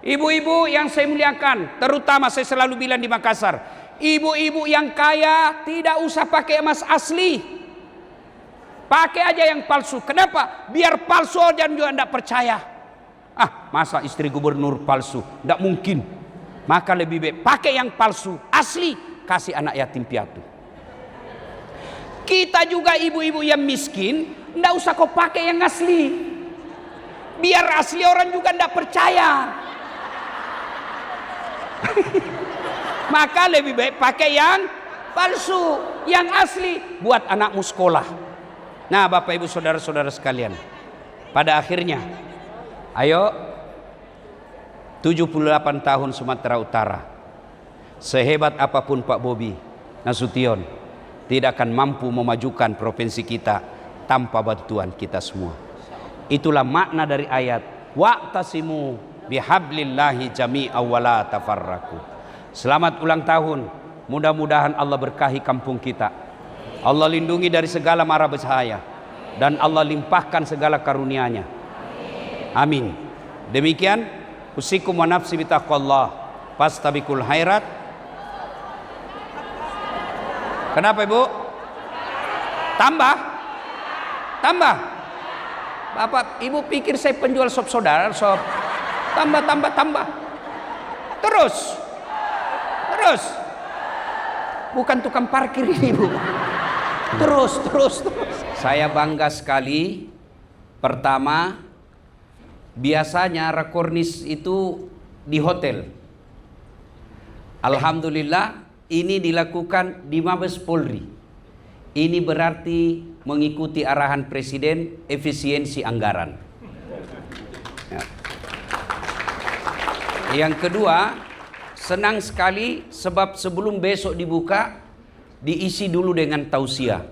A: Ibu-ibu yang saya muliakan, terutama saya selalu bilang di Makassar, ibu-ibu yang kaya tidak usah pakai emas asli, pakai aja yang palsu. Kenapa? Biar palsu dan juga tidak percaya. Masa istri gubernur palsu? Tidak mungkin. Maka lebih baik pakai yang palsu, asli, kasih anak yatim piatu. Kita juga ibu-ibu yang miskin, tidak usah kau pakai yang asli. Biar asli orang juga tidak percaya. Maka lebih baik pakai yang palsu, yang asli buat anakmu sekolah. Nah, Bapak Ibu saudara-saudara sekalian, pada akhirnya, ayo 78 tahun Sumatera Utara, sehebat apapun Pak Bobi Nasution, tidak akan mampu memajukan provinsi kita tanpa bantuan kita semua. Itulah makna dari ayat wa'tasimu bihablillahi jami'an wa la tafarraqu. Selamat ulang tahun. Mudah-mudahan Allah berkahi kampung kita. Allah lindungi dari segala mara bahaya dan Allah limpahkan segala karunia-Nya. Amin. Demikian usikum wa nafsi bitaqwallah fastabiqul khairat. Kenapa Ibu? Tambah? Bapak, Ibu pikir saya penjual sop saudara? Sop. Tambah. Terus. Bukan tukang parkir ini, Bu. Terus. Saya bangga sekali. Pertama, biasanya rakornis itu di hotel. Alhamdulillah, ini dilakukan di Mabes Polri. Ini berarti mengikuti arahan Presiden, efisiensi anggaran. Yang kedua, senang sekali sebab sebelum besok dibuka, diisi dulu dengan tausiah.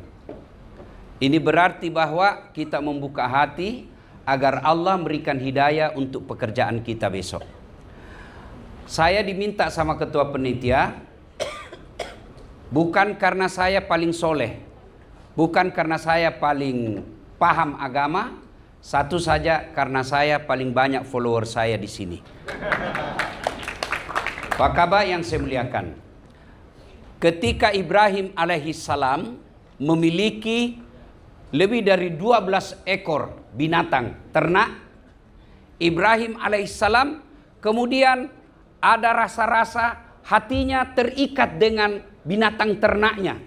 A: Ini berarti bahwa kita membuka hati agar Allah memberikan hidayah untuk pekerjaan kita besok. Saya diminta sama ketua panitia, bukan karena saya paling soleh, bukan karena saya paling paham agama, satu saja karena saya paling banyak follower saya di sini. Pak Kaba yang saya muliakan, ketika Ibrahim alaihissalam memiliki lebih dari 12 ekor binatang ternak, Ibrahim alaihissalam kemudian ada rasa-rasa hatinya terikat dengan binatang ternaknya.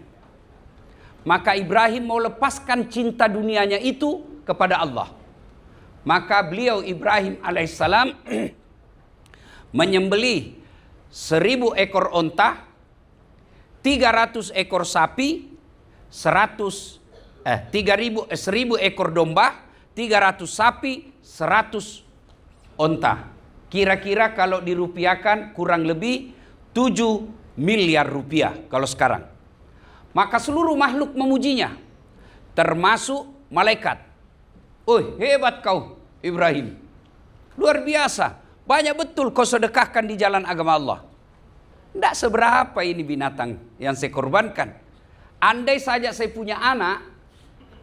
A: Maka Ibrahim mau lepaskan cinta dunianya itu kepada Allah. Maka beliau Ibrahim alaihissalam menyembelih 1000 ekor onta, 300 ekor sapi, 1000 ekor domba, 300 sapi, 100 onta. Kira-kira kalau dirupiahkan kurang lebih 7 miliar rupiah kalau sekarang. Maka seluruh makhluk memujinya, termasuk malaikat. Hebat kau Ibrahim, luar biasa, banyak betul kau sedekahkan di jalan agama Allah. Tidak seberapa ini binatang yang saya korbankan. Andai saja saya punya anak,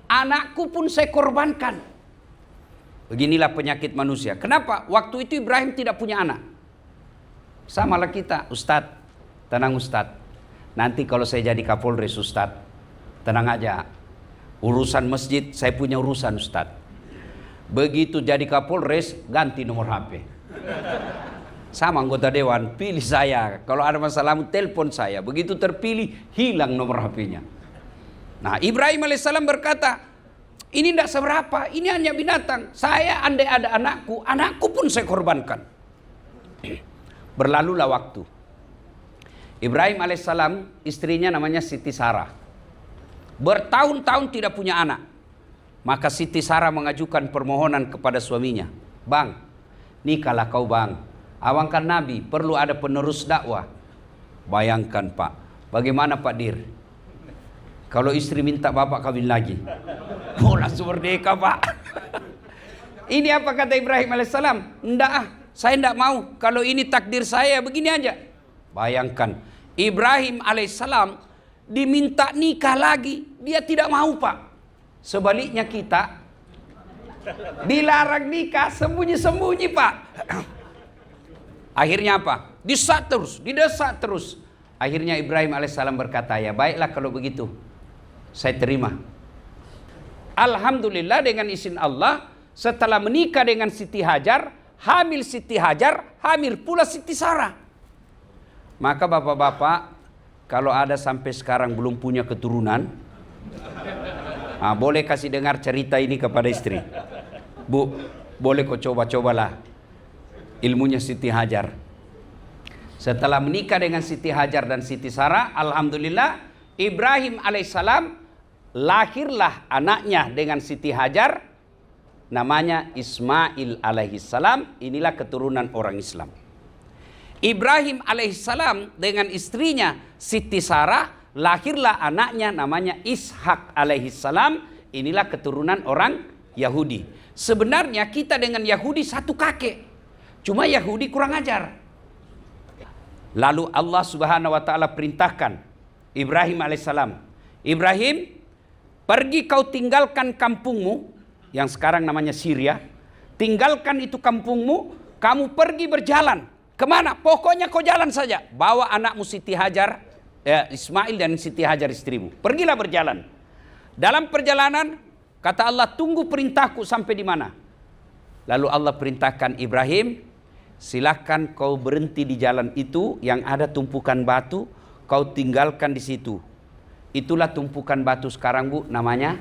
A: anakku pun saya korbankan. Beginilah penyakit manusia. Kenapa? Waktu itu Ibrahim tidak punya anak. Samalah kita, Ustadz. Tenang Ustadz. Nanti kalau saya jadi Kapolres Ustadz, tenang aja. Urusan masjid saya punya urusan Ustadz. Begitu jadi Kapolres, ganti nomor HP. Sama anggota dewan, pilih saya. Kalau ada masalah, telepon saya. Begitu terpilih, hilang nomor HP-nya. Nah, Ibrahim alaihissalam berkata, ini tidak seberapa, ini hanya binatang. Saya andai ada anakku, anakku pun saya korbankan. Berlalulah waktu. Ibrahim alaihissalam, istrinya namanya Siti Sarah. Bertahun-tahun tidak punya anak. Maka Siti Sarah mengajukan permohonan kepada suaminya. Bang, nikahlah kau bang. Awang kan Nabi, perlu ada penerus dakwah. Bayangkan Pak, bagaimana Pak Dir? Kalau istri minta bapak kawin lagi. Oh langsung merdeka Pak. Ini apa kata Ibrahim alaihissalam? Enggak saya enggak mau. Kalau ini takdir saya begini aja. Bayangkan, Ibrahim alaihissalam diminta nikah lagi, dia tidak mau Pak. Sebaliknya kita dilarang nikah sembunyi-sembunyi Pak. Akhirnya apa? Didesak terus. Akhirnya Ibrahim alaihissalam berkata, ya baiklah kalau begitu, saya terima. Alhamdulillah dengan izin Allah, setelah menikah dengan Siti Hajar, hamil Siti Hajar, hamil pula Siti Sarah. Maka bapak-bapak, kalau ada sampai sekarang belum punya keturunan, boleh kasih dengar cerita ini kepada istri. Bu, boleh kau coba-cobalah ilmunya Siti Hajar. Setelah menikah dengan Siti Hajar dan Siti Sarah, alhamdulillah Ibrahim alaihissalam lahirlah anaknya dengan Siti Hajar, namanya Ismail alaihissalam. Inilah keturunan orang Islam. Ibrahim alaihissalam dengan istrinya Siti Sarah, lahirlah anaknya namanya Ishak alaihissalam. Inilah keturunan orang Yahudi. Sebenarnya kita dengan Yahudi satu kakek, cuma Yahudi kurang ajar. Lalu Allah subhanahu wa ta'ala perintahkan Ibrahim alaihissalam, Ibrahim, pergi kau tinggalkan kampungmu yang sekarang namanya Syria. Tinggalkan itu kampungmu, kamu pergi berjalan. Kemana? Pokoknya kau jalan saja. Bawa anakmu Siti Hajar, Ismail dan Siti Hajar istrimu. Pergilah berjalan. Dalam perjalanan, kata Allah, tunggu perintahku sampai di mana. Lalu Allah perintahkan Ibrahim, silakan kau berhenti di jalan itu yang ada tumpukan batu, kau tinggalkan di situ. Itulah tumpukan batu sekarang Bu, namanya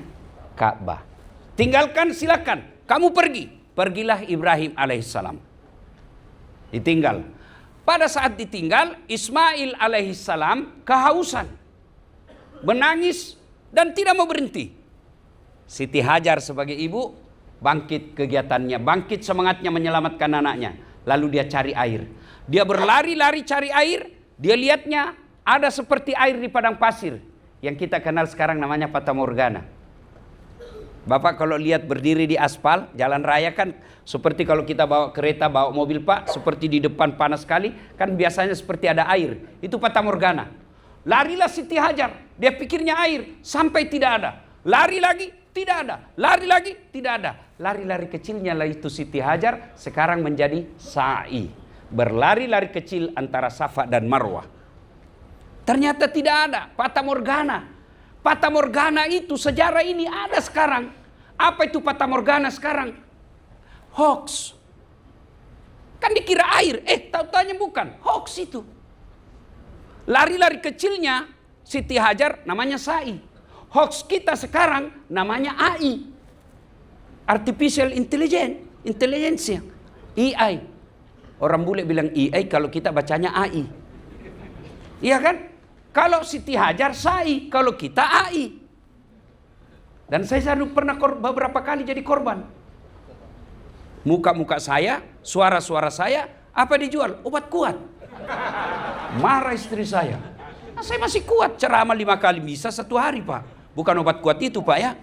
A: Ka'bah. Tinggalkan, silakan. Kamu pergi. Pergilah Ibrahim alaihissalam. Ditinggal. Pada saat ditinggal, Ismail alaihissalam kehausan, menangis dan tidak mau berhenti. Siti Hajar sebagai ibu bangkit kegiatannya, bangkit semangatnya menyelamatkan anaknya. Lalu dia cari air. Dia berlari-lari cari air. Dia lihatnya ada seperti air di padang pasir yang kita kenal sekarang namanya Fata Morgana. Bapak kalau lihat berdiri di aspal jalan raya kan seperti kalau kita bawa kereta, bawa mobil Pak, seperti di depan panas sekali, kan biasanya seperti ada air. Itu Fata Morgana. Larilah Siti Hajar, dia pikirnya air, sampai tidak ada. Lari lagi, tidak ada. Lari lagi, tidak ada. Lari-lari kecilnya lah itu Siti Hajar sekarang menjadi sa'i. Berlari-lari kecil antara Safa dan Marwah. Ternyata tidak ada Fata Morgana. Fata Morgana itu sejarah ini ada sekarang. Apa itu Fata Morgana sekarang? Hoax. Kan dikira air, tahu-tahunya bukan. Hoax itu. Lari-lari kecilnya Siti Hajar namanya sa'i. Hoax kita sekarang namanya AI. Artificial Intelligence. AI. Orang bule bilang AI, kalau kita bacanya AI. Iya kan? Kalau Siti Hajar sa'i, kalau kita AI. Dan saya pernah beberapa kali jadi korban. Muka-muka saya, suara-suara saya, apa dijual? Obat kuat. Marah istri saya. Nah, saya masih kuat, ceramah 5 kali bisa 1 hari Pak. Bukan obat kuat itu Pak ya.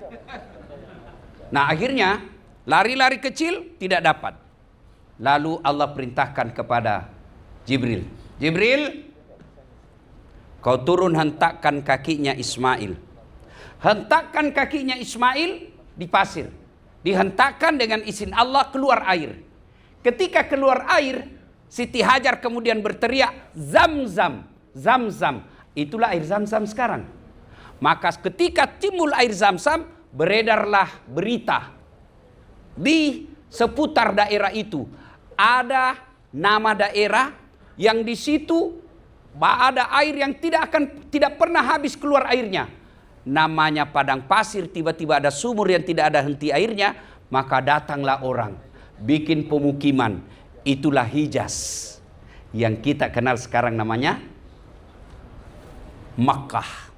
A: Nah akhirnya lari-lari kecil tidak dapat. Lalu Allah perintahkan kepada Jibril. Jibril, kau turun hentakkan kakinya Ismail. Hentakkan kakinya Ismail di pasir. Dihentakkan dengan izin Allah keluar air. Ketika keluar air, Siti Hajar kemudian berteriak, Zamzam, Zamzam. Itulah air Zamzam sekarang. Maka ketika timbul air Zamzam, beredarlah berita di seputar daerah itu. Ada nama daerah yang di situ ada air yang tidak pernah habis keluar airnya. Namanya padang pasir, tiba-tiba ada sumur yang tidak ada henti airnya. Maka datanglah orang, bikin pemukiman. Itulah Hijaz. yang kita kenal sekarang namanya Makkah.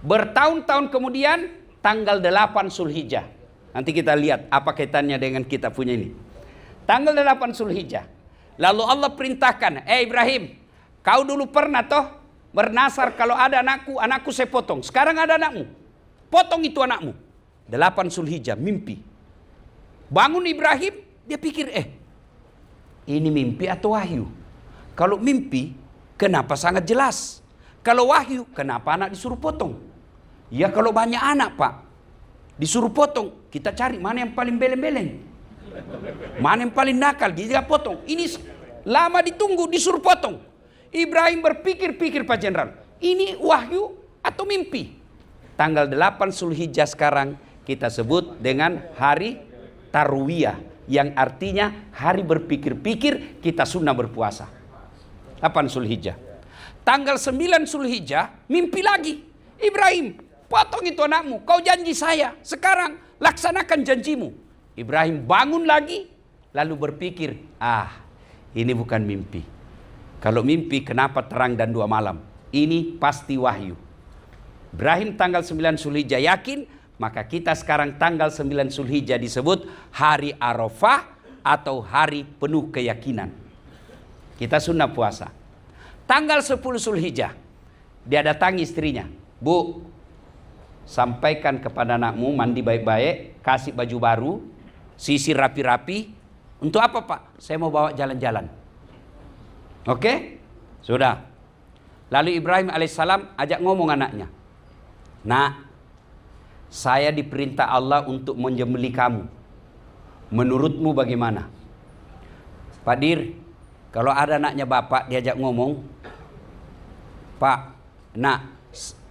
A: Bertahun-tahun kemudian tanggal 8 Zulhijjah. Nanti kita lihat apa kaitannya dengan kita punya ini. Tanggal 8 Zulhijjah. Lalu Allah perintahkan, Ibrahim, kau dulu pernah toh bernasar kalau ada anakku saya potong. Sekarang ada anakmu, potong itu anakmu. 8 Zulhijjah, mimpi. Bangun Ibrahim, dia pikir, ini mimpi atau wahyu? Kalau mimpi, kenapa sangat jelas? Kalau wahyu, kenapa anak disuruh potong? Ya kalau banyak anak Pak, disuruh potong, kita cari mana yang paling beleng-beleng, mana yang paling nakal, kita potong. Ini lama ditunggu, disuruh potong. Ibrahim berpikir-pikir Pak Jenderal, ini wahyu atau mimpi? Tanggal 8 Zulhijjah sekarang kita sebut dengan hari Tarwiyah, yang artinya hari berpikir-pikir, kita sunnah berpuasa. 8 Zulhijjah. Tanggal 9 Zulhijjah, mimpi lagi. Ibrahim, potong itu anakmu, kau janji saya, sekarang laksanakan janjimu. Ibrahim bangun lagi, lalu berpikir, ini bukan mimpi. Kalau mimpi kenapa terang dan 2 malam? Ini pasti wahyu. Ibrahim tanggal 9 Zulhijjah yakin, maka kita sekarang tanggal 9 Zulhijjah disebut hari Arafah atau hari penuh keyakinan. Kita sunnah puasa. Tanggal 10 Zulhijjah, dia datangi istrinya. Bu, sampaikan kepada anakmu mandi baik-baik, kasih baju baru, sisir rapi-rapi. Untuk apa Pak? Saya mau bawa jalan-jalan. Oke? Sudah. Lalu Ibrahim alaihissalam ajak ngomong anaknya. Nak, saya diperintah Allah untuk menyembelih kamu. Menurutmu bagaimana? Pak Dir, kalau ada anaknya bapak diajak ngomong, Pak, nak,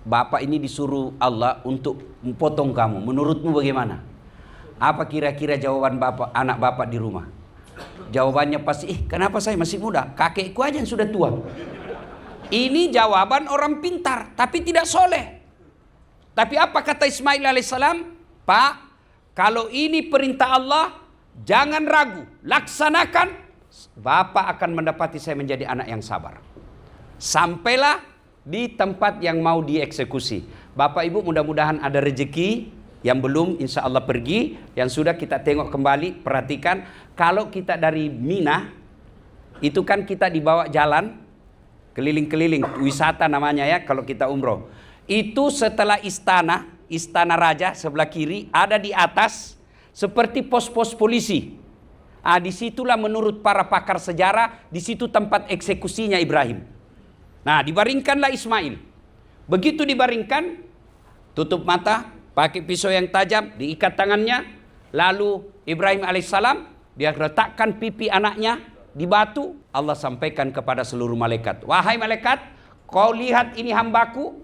A: bapak ini disuruh Allah untuk memotong kamu. Menurutmu bagaimana? Apa kira-kira jawaban anak bapak di rumah? Jawabannya pasti, kenapa saya masih muda? Kakekku aja yang sudah tua. Ini jawaban orang pintar, tapi tidak soleh. Tapi apa kata Ismail alaihissalam? Pak, kalau ini perintah Allah, jangan ragu, laksanakan. Bapak akan mendapati saya menjadi anak yang sabar. Sampailah di tempat yang mau dieksekusi. Bapak Ibu mudah-mudahan ada rezeki, yang belum insya Allah pergi, yang sudah kita tengok kembali, perhatikan. Kalau kita dari Mina, itu kan kita dibawa jalan, keliling-keliling, wisata namanya ya kalau kita umroh. Itu setelah istana raja sebelah kiri, ada di atas seperti pos-pos polisi. Disitulah menurut para pakar sejarah, di situ tempat eksekusinya Ibrahim. Nah, dibaringkanlah Ismail. Begitu dibaringkan, tutup mata, pakai pisau yang tajam, diikat tangannya. Lalu Ibrahim alaihissalam, dia letakkan pipi anaknya di batu. Allah sampaikan kepada seluruh malaikat, wahai malaikat, kau lihat ini hambaku,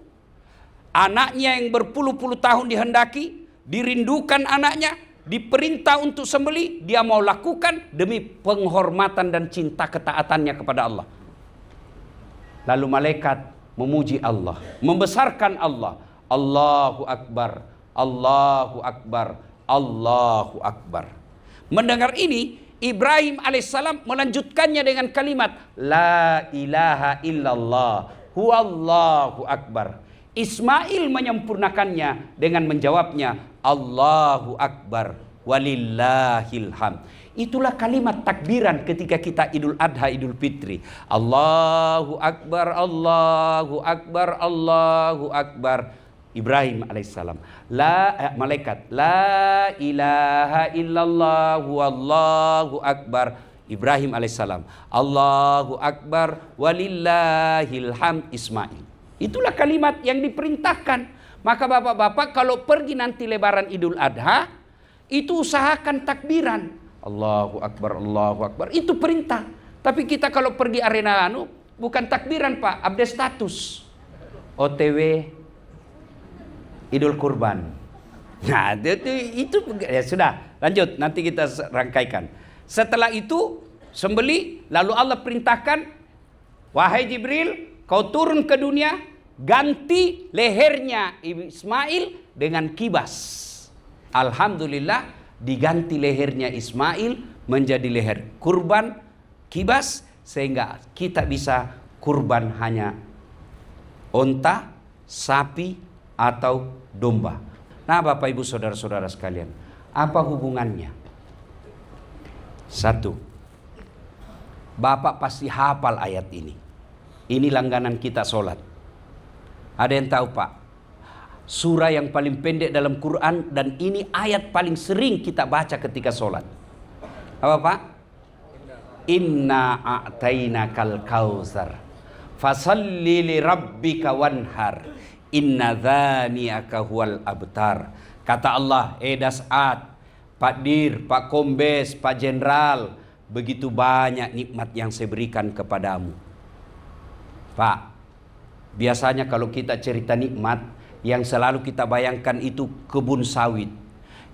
A: anaknya yang berpuluh-puluh tahun dihendaki, dirindukan anaknya, diperintah untuk sembelih, dia mau lakukan demi penghormatan dan cinta ketaatannya kepada Allah. Lalu malaikat memuji Allah, membesarkan Allah. Allahu Akbar, Allahu Akbar, Allahu Akbar. Mendengar ini, Ibrahim alaihissalam melanjutkannya dengan kalimat La ilaha illallah, huwallahu akbar. Ismail menyempurnakannya dengan menjawabnya Allahu Akbar walillahil hamd. Itulah kalimat takbiran ketika kita Idul Adha, Idul Fitri. Allahu Akbar, Allahu Akbar, Allahu Akbar. Ibrahim alaihissalam, malaikat, la ilaha illallah wallahu akbar. Ibrahim alaihissalam, Allahu Akbar walillahil hamd. Ismail. Itulah kalimat yang diperintahkan. Maka bapak-bapak kalau pergi nanti lebaran Idul Adha, itu usahakan takbiran. Allahu Akbar, Allahu Akbar. Itu perintah. Tapi kita kalau pergi arena bukan takbiran Pak, update status. OTW Idul Kurban. Nah, itu ya sudah, lanjut nanti kita rangkaikan. Setelah itu sembelih, lalu Allah perintahkan, wahai Jibril, kau turun ke dunia, ganti lehernya Ismail dengan kibas. Alhamdulillah, diganti lehernya Ismail menjadi leher kurban, kibas, sehingga kita bisa kurban hanya onta, sapi, atau domba. Nah, Bapak Ibu saudara-saudara sekalian, apa hubungannya? Satu, Bapak pasti hafal ayat ini. Ini langganan kita sholat. Ada yang tahu Pak? Surah yang paling pendek dalam Quran, dan ini ayat paling sering kita baca ketika sholat. Apa Pak? Inna a'tainakal kautsar fasalli li rabbika wanhar inna dzaniyaka huwal abtar. Kata Allah, Das'at, Pak Dir, Pak Kombes, Pak Jenderal, begitu banyak nikmat yang saya berikan kepadamu. Pak, biasanya kalau kita cerita nikmat, yang selalu kita bayangkan itu kebun sawit.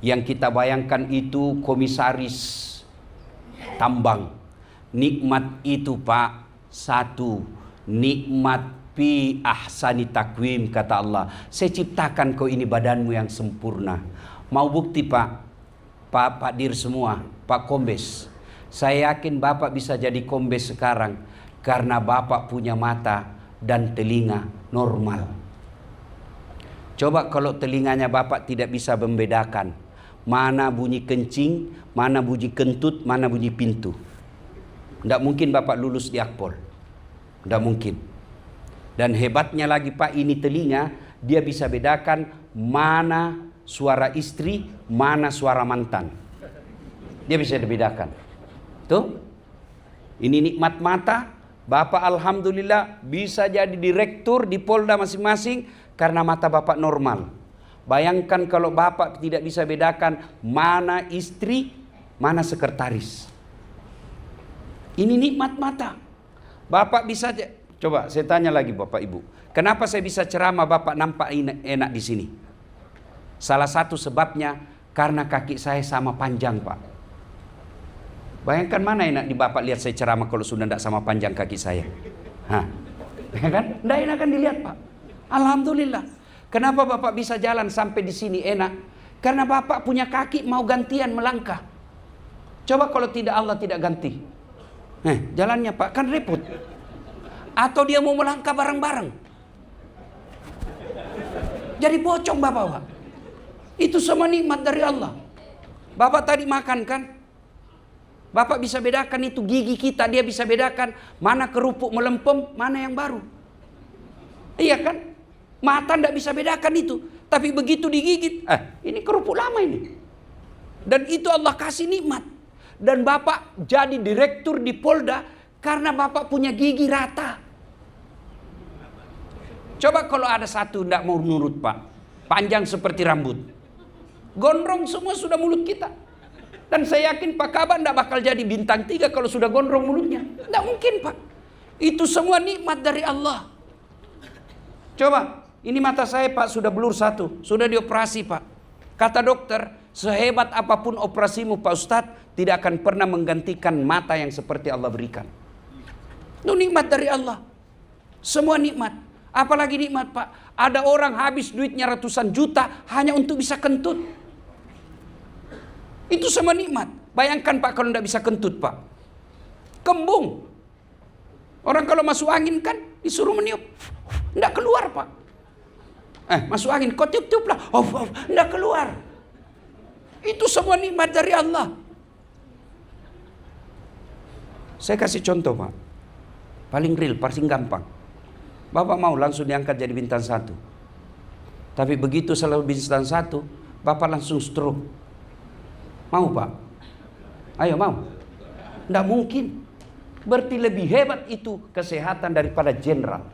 A: Yang kita bayangkan itu komisaris tambang. Nikmat itu Pak, satu, nikmat fi ahsani takwim, kata Allah. Saya ciptakan kau ini badanmu yang sempurna. Mau bukti Pak? Pak Dir semua, Pak Kombes. Saya yakin Bapak bisa jadi kombes sekarang karena Bapak punya mata dan telinga normal. Coba kalau telinganya Bapak tidak bisa membedakan mana bunyi kencing, mana bunyi kentut, mana bunyi pintu. Tidak mungkin Bapak lulus di Akpol. Tidak mungkin. Dan hebatnya lagi Pak, ini telinga, dia bisa bedakan mana suara istri, mana suara mantan. Dia bisa dibedakan. Tuh. Ini nikmat mata. Bapak alhamdulillah bisa jadi direktur di Polda masing-masing karena mata Bapak normal. Bayangkan kalau Bapak tidak bisa bedakan mana istri, mana sekretaris. Ini nikmat mata. Bapak bisa, coba saya tanya lagi Bapak Ibu, kenapa saya bisa ceramah Bapak nampak enak di sini? Salah satu sebabnya karena kaki saya sama panjang Pak. Bayangkan mana enak di Bapak lihat saya ceramah kalau sudah tidak sama panjang kaki saya. Hah, ya kan? Tidak enak kan dilihat Pak. Alhamdulillah. Kenapa Bapak bisa jalan sampai di sini enak? Karena Bapak punya kaki mau gantian melangkah. Coba kalau tidak Allah tidak ganti. Jalannya Pak kan repot. Atau dia mau melangkah bareng-bareng, jadi pocong Bapak Pak. Itu semua nikmat dari Allah. Bapak tadi makan kan, Bapak bisa bedakan itu gigi kita, dia bisa bedakan mana kerupuk melempem, mana yang baru. Iya kan? Mata tidak bisa bedakan itu. Tapi begitu digigit, ini kerupuk lama ini. Dan itu Allah kasih nikmat. Dan Bapak jadi direktur di Polda karena Bapak punya gigi rata. Coba kalau ada satu tidak mau nurut Pak, panjang seperti rambut, gondrong semua sudah mulut kita. Dan saya yakin Pak Kaban tidak bakal jadi bintang 3 kalau sudah gondrong mulutnya. Tidak mungkin Pak. Itu semua nikmat dari Allah. Coba, ini mata saya Pak sudah blur satu, sudah dioperasi Pak. Kata dokter, sehebat apapun operasimu Pak Ustadz, tidak akan pernah menggantikan mata yang seperti Allah berikan. Itu nikmat dari Allah. Semua nikmat. Apalagi nikmat Pak, ada orang habis duitnya ratusan juta hanya untuk bisa kentut. Itu semua nikmat. Bayangkan Pak kalau tidak bisa kentut Pak, kembung. Orang kalau masuk angin kan disuruh meniup, tidak keluar Pak. Masuk angin, kau tiup-tiup lah, tidak keluar. Itu semua nikmat dari Allah. Saya kasih contoh Pak, paling real, paling gampang. Bapak mau langsung diangkat jadi bintang 1. Tapi begitu selalu bintang 1, Bapak langsung stroke. Mau Pak? Ayo mau? Tidak mungkin. Berarti lebih hebat itu kesehatan daripada jenderal.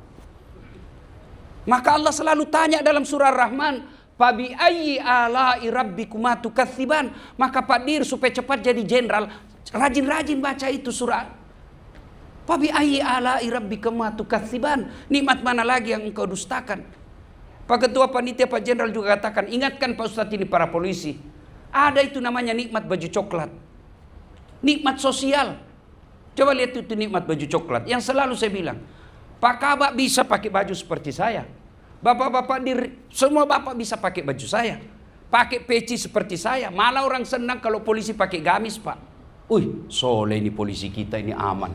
A: Maka Allah selalu tanya dalam surah Rahman, Fabi ayyi ala'i rabbikuma tukatsiban. Maka Pak Dir supaya cepat jadi jenderal, rajin-rajin baca itu surah. Fabi ayyi ala'i rabbikuma tukatsiban. Nikmat mana lagi yang engkau dustakan? Pak Ketua Panitia, Pak Jenderal juga katakan, ingatkan Pak Ustadz ini para polisi. Ada itu namanya nikmat baju coklat. Nikmat sosial. Coba lihat itu nikmat baju coklat. Yang selalu saya bilang, Pak Kabak bisa pakai baju seperti saya. Bapak-bapak semua bapak bisa pakai baju saya. Pakai peci seperti saya. Malah orang senang kalau polisi pakai gamis Pak. Soleh ini polisi kita ini aman.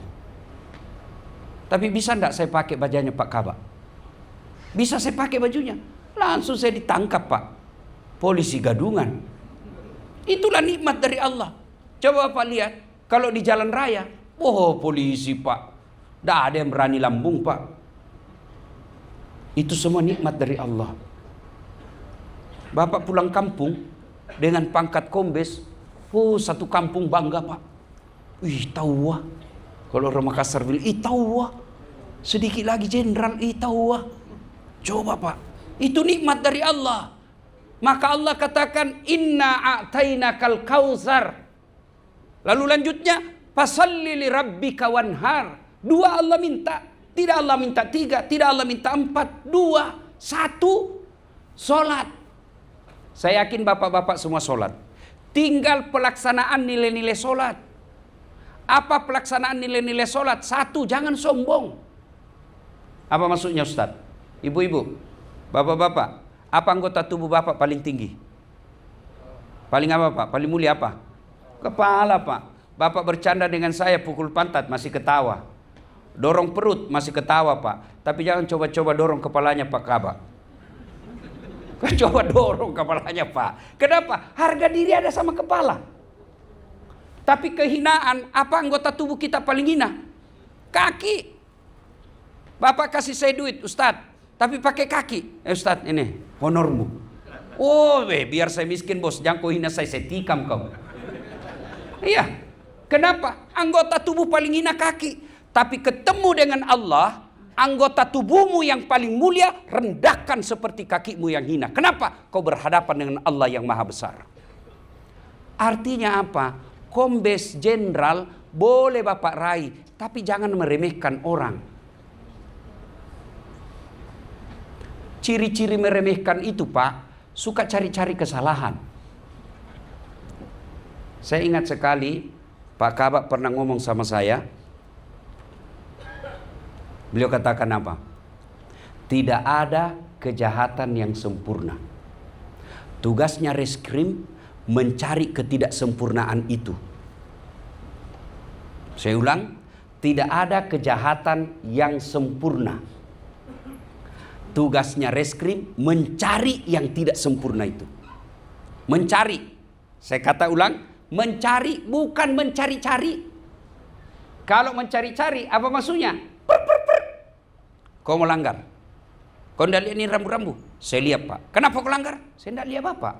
A: Tapi bisa enggak saya pakai bajunya Pak Kabak? Bisa saya pakai bajunya. Langsung saya ditangkap Pak. Polisi gadungan. Itulah nikmat dari Allah. Coba Pak lihat. Kalau di jalan raya. Oh polisi Pak. Tidak ada yang berani lambung Pak. Itu semua nikmat dari Allah. Bapak pulang kampung. Dengan pangkat kombes. Oh satu kampung bangga Pak. Ih tahu wah. Kalau orang Makassar bilang, ih tahu wah. Sedikit lagi jenderal, ih tahu wah. Coba Pak. Itu nikmat dari Allah. Maka Allah katakan, inna a'tainakal kautsar. Lalu lanjutnya, fasalli li rabbika wanhar. Dua Allah minta. Tidak Allah minta tiga, tidak Allah minta empat. Dua, satu, solat. Saya yakin bapak-bapak semua solat. Tinggal pelaksanaan nilai-nilai solat. Apa pelaksanaan nilai-nilai solat? Satu, jangan sombong. Apa maksudnya Ustaz? Ibu-ibu, bapak-bapak, apa anggota tubuh bapak paling tinggi? Paling apa Pak? Paling mulia apa? Kepala Pak. Bapak bercanda dengan saya pukul pantat masih ketawa. Dorong perut masih ketawa Pak. Tapi jangan coba-coba dorong kepalanya Pak Kabak. Coba dorong kepalanya Pak. Kenapa? Harga diri ada sama kepala. Tapi kehinaan, apa anggota tubuh kita paling hina? Kaki. Bapak kasih saya duit, Ustadz. Tapi pakai kaki. Ustadz, ini honormu. Oh, biar saya miskin bos. Jangan kau hina saya tikam kau. Iya. Kenapa? Anggota tubuh paling hina kaki. Tapi ketemu dengan Allah, anggota tubuhmu yang paling mulia, rendahkan seperti kakimu yang hina. Kenapa? Kau berhadapan dengan Allah yang maha besar. Artinya apa? Kombes jenderal boleh Bapak raih, tapi jangan meremehkan orang. Ciri-ciri meremehkan itu Pak, suka cari-cari kesalahan. Saya ingat sekali Pak Kabak pernah ngomong sama saya. Beliau katakan apa? Tidak ada kejahatan yang sempurna. Tugasnya reskrim mencari ketidaksempurnaan itu. Saya ulang, tidak ada kejahatan yang sempurna. Tugasnya reskrim mencari yang tidak sempurna itu. Mencari. Saya kata ulang, mencari bukan mencari-cari. Kalau mencari-cari apa maksudnya? Kau melanggar. Kau tidak lihat ini rambu-rambu? Saya lihat Pak. Kenapa kau langgar? Saya tidak lihat Bapak.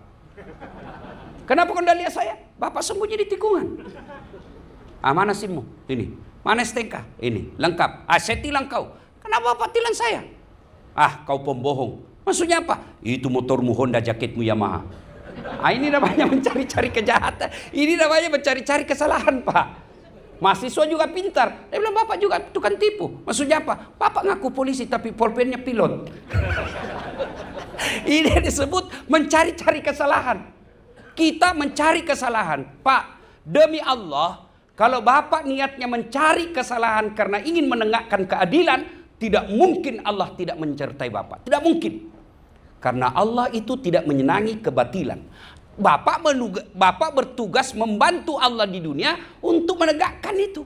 A: Kenapa kau tidak lihat saya? Bapak sembunyi di tikungan. Mana SIM-mu? Ini. Mana STNK? Ini. Lengkap. Saya tilang kau. Kenapa Bapak tilang saya? Kau pembohong. Maksudnya apa? Itu motormu Honda, jaketmu Yamaha. Ini namanya mencari-cari kejahatan. Ini namanya mencari-cari kesalahan Pak. Mahasiswa juga pintar. Dia bilang Bapak juga tukang tipu. Maksudnya apa? Bapak ngaku polisi tapi pulpennya pilot. Ini disebut mencari-cari kesalahan. Kita mencari kesalahan. Pak, demi Allah, kalau Bapak niatnya mencari kesalahan karena ingin menegakkan keadilan, tidak mungkin Allah tidak menyertai Bapak. Tidak mungkin. Karena Allah itu tidak menyenangi kebatilan. Bapak bertugas membantu Allah di dunia untuk menegakkan itu.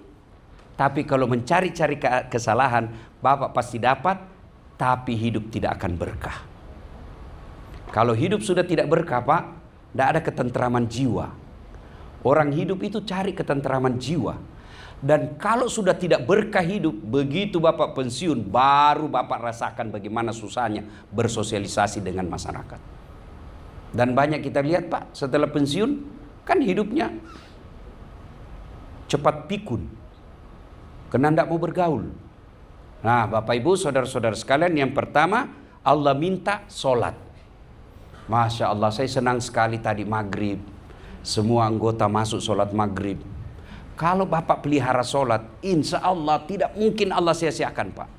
A: Tapi kalau mencari-cari kesalahan, Bapak pasti dapat, tapi hidup tidak akan berkah. Kalau hidup sudah tidak berkah Pak, tidak ada ketentraman jiwa. Orang hidup itu cari ketentraman jiwa. Dan kalau sudah tidak berkah hidup, begitu Bapak pensiun, baru Bapak rasakan bagaimana susahnya bersosialisasi dengan masyarakat. Dan banyak kita lihat Pak, setelah pensiun, kan hidupnya cepat pikun. Karena tidak mau bergaul. Nah Bapak Ibu, saudara-saudara sekalian, yang pertama, Allah minta sholat. Masya Allah, saya senang sekali tadi maghrib. Semua anggota masuk sholat maghrib. Kalau Bapak pelihara sholat, insya Allah tidak mungkin Allah sia-siakan Pak.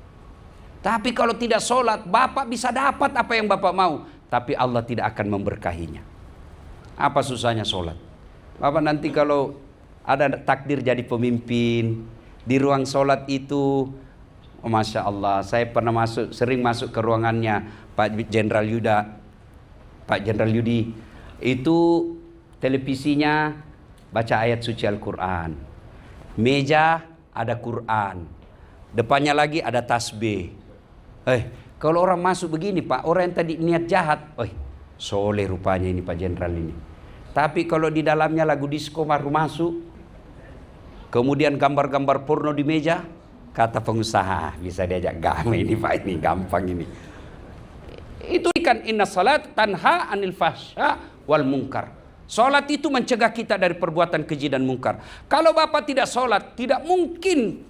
A: Tapi kalau tidak sholat, Bapak bisa dapat apa yang Bapak mau. Tapi Allah tidak akan memberkahinya. Apa susahnya sholat? Bapak nanti kalau ada takdir jadi pemimpin, di ruang sholat itu, oh Masya Allah, saya pernah sering masuk ke ruangannya Pak Jenderal Yudi. Itu televisinya baca ayat suci Al-Quran. Meja ada Quran. Depannya lagi ada tasbih. Kalau orang masuk begini Pak, orang yang tadi niat jahat, soleh rupanya ini Pak Jenderal ini. Tapi kalau di dalamnya lagu disco baru masuk, kemudian gambar-gambar porno di meja, kata pengusaha, bisa diajak game ini Pak, ini gampang ini. Itu kan inna salat tanha anil fahsya wal munkar. Salat itu mencegah kita dari perbuatan keji dan mungkar. Kalau Bapak tidak salat, tidak mungkin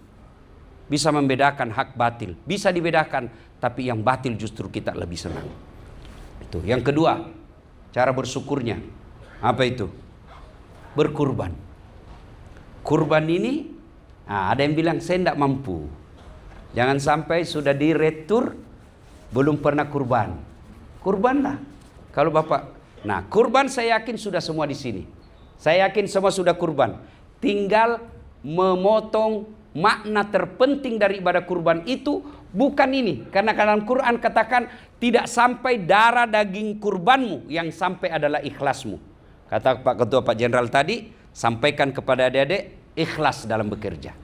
A: bisa membedakan hak batil. Bisa dibedakan, tapi yang batil justru kita lebih senang. Itu. Yang kedua, cara bersyukurnya. Apa itu? Berkurban. Kurban ini, ada yang bilang saya tidak mampu. Jangan sampai sudah diretur, belum pernah kurban. Kurbanlah. Kalau Bapak, kurban saya yakin sudah semua di sini. Saya yakin semua sudah kurban. Tinggal memotong makna terpenting dari ibadah kurban itu bukan ini. Karena dalam Quran katakan tidak sampai darah daging kurbanmu, yang sampai adalah ikhlasmu. Kata Pak Ketua Pak Jenderal tadi, sampaikan kepada adik-adik, ikhlas dalam bekerja.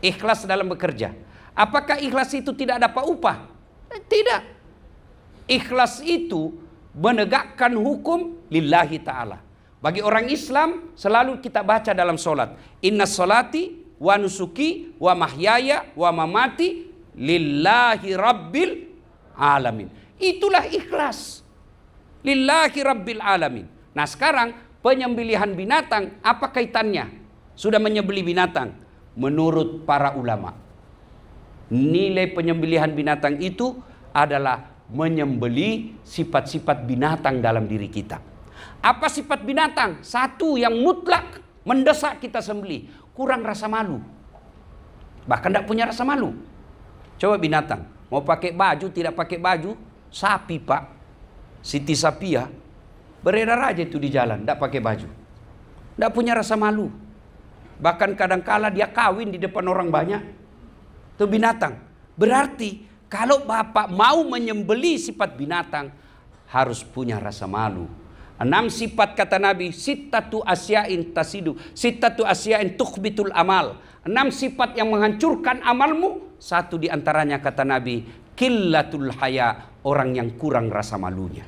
A: Ikhlas dalam bekerja. Apakah ikhlas itu tidak dapat upah? Tidak. Ikhlas itu menegakkan hukum lillahi ta'ala. Bagi orang Islam selalu kita baca dalam solat, inna solati wa nusuki wa mahyaya wa mamati lillahi rabbil alamin. Itulah ikhlas. Lillahi rabbil alamin. Nah sekarang penyembelihan binatang, apa kaitannya? Sudah menyembelih binatang. Menurut para ulama, nilai penyembelihan binatang itu adalah menyembelih sifat-sifat binatang dalam diri kita. Apa sifat binatang? Satu yang mutlak mendesak kita sembelih, kurang rasa malu. Bahkan tidak punya rasa malu. Coba binatang, mau pakai baju, tidak pakai baju. Sapi Pak, Siti Sapia, beredar aja itu di jalan, tidak pakai baju. Tidak punya rasa malu. Bahkan kadangkala dia kawin di depan orang banyak. Itu binatang. Berarti kalau Bapak mau menyembelih sifat binatang, harus punya rasa malu. 6 sifat kata Nabi, sittatu asya'in tasidu, sittatu asya'in tukhbitul amal. 6 sifat yang menghancurkan amalmu. Satu di antaranya kata Nabi, qillatul haya, orang yang kurang rasa malunya.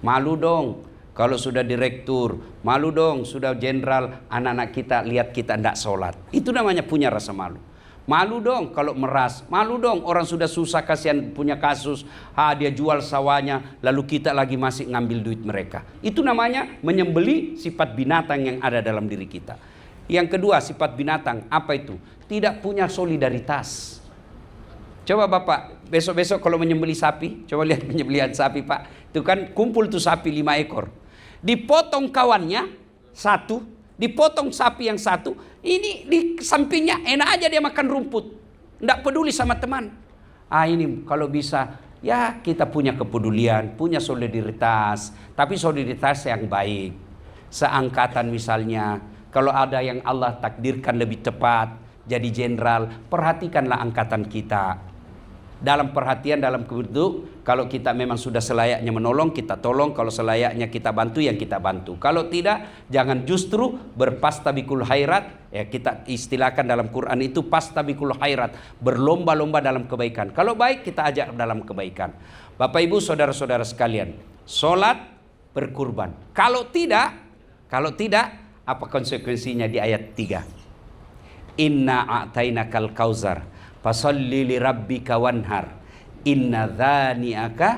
A: Malu dong kalau sudah direktur, malu dong sudah jenderal, anak-anak kita lihat kita tidak sholat. Itu namanya punya rasa malu. Malu dong kalau meras, malu dong orang sudah susah, kasihan punya kasus, dia jual sawahnya, lalu kita lagi masih ngambil duit mereka. Itu namanya menyembelih sifat binatang yang ada dalam diri kita. Yang kedua, sifat binatang, apa itu? Tidak punya solidaritas. Coba Bapak, besok-besok kalau menyembelih sapi, coba lihat penyembelihan sapi Pak. Itu kan kumpul tuh sapi 5 ekor. Dipotong kawannya, 1. Dipotong sapi yang 1, ini di sampingnya enak aja dia makan rumput, tidak peduli sama teman. Ini kalau bisa ya kita punya kepedulian, punya solidaritas, tapi solidaritas yang baik. Seangkatan misalnya, kalau ada yang Allah takdirkan lebih cepat jadi jenderal, perhatikanlah angkatan kita. Dalam perhatian, dalam kebentuk, kalau kita memang sudah selayaknya menolong, kita tolong. Kalau selayaknya kita bantu, yang kita bantu. Kalau tidak, jangan justru berpastabikul khairat. Ya, kita istilahkan dalam Quran itu pastabikul khairat, berlomba-lomba dalam kebaikan. Kalau baik, kita ajak dalam kebaikan. Bapak Ibu, saudara-saudara sekalian, solat, berkurban. Kalau tidak, apa konsekuensinya di ayat 3? Inna a'tainakal kauzar fasalli li rabbika wanhar inna dhani'aka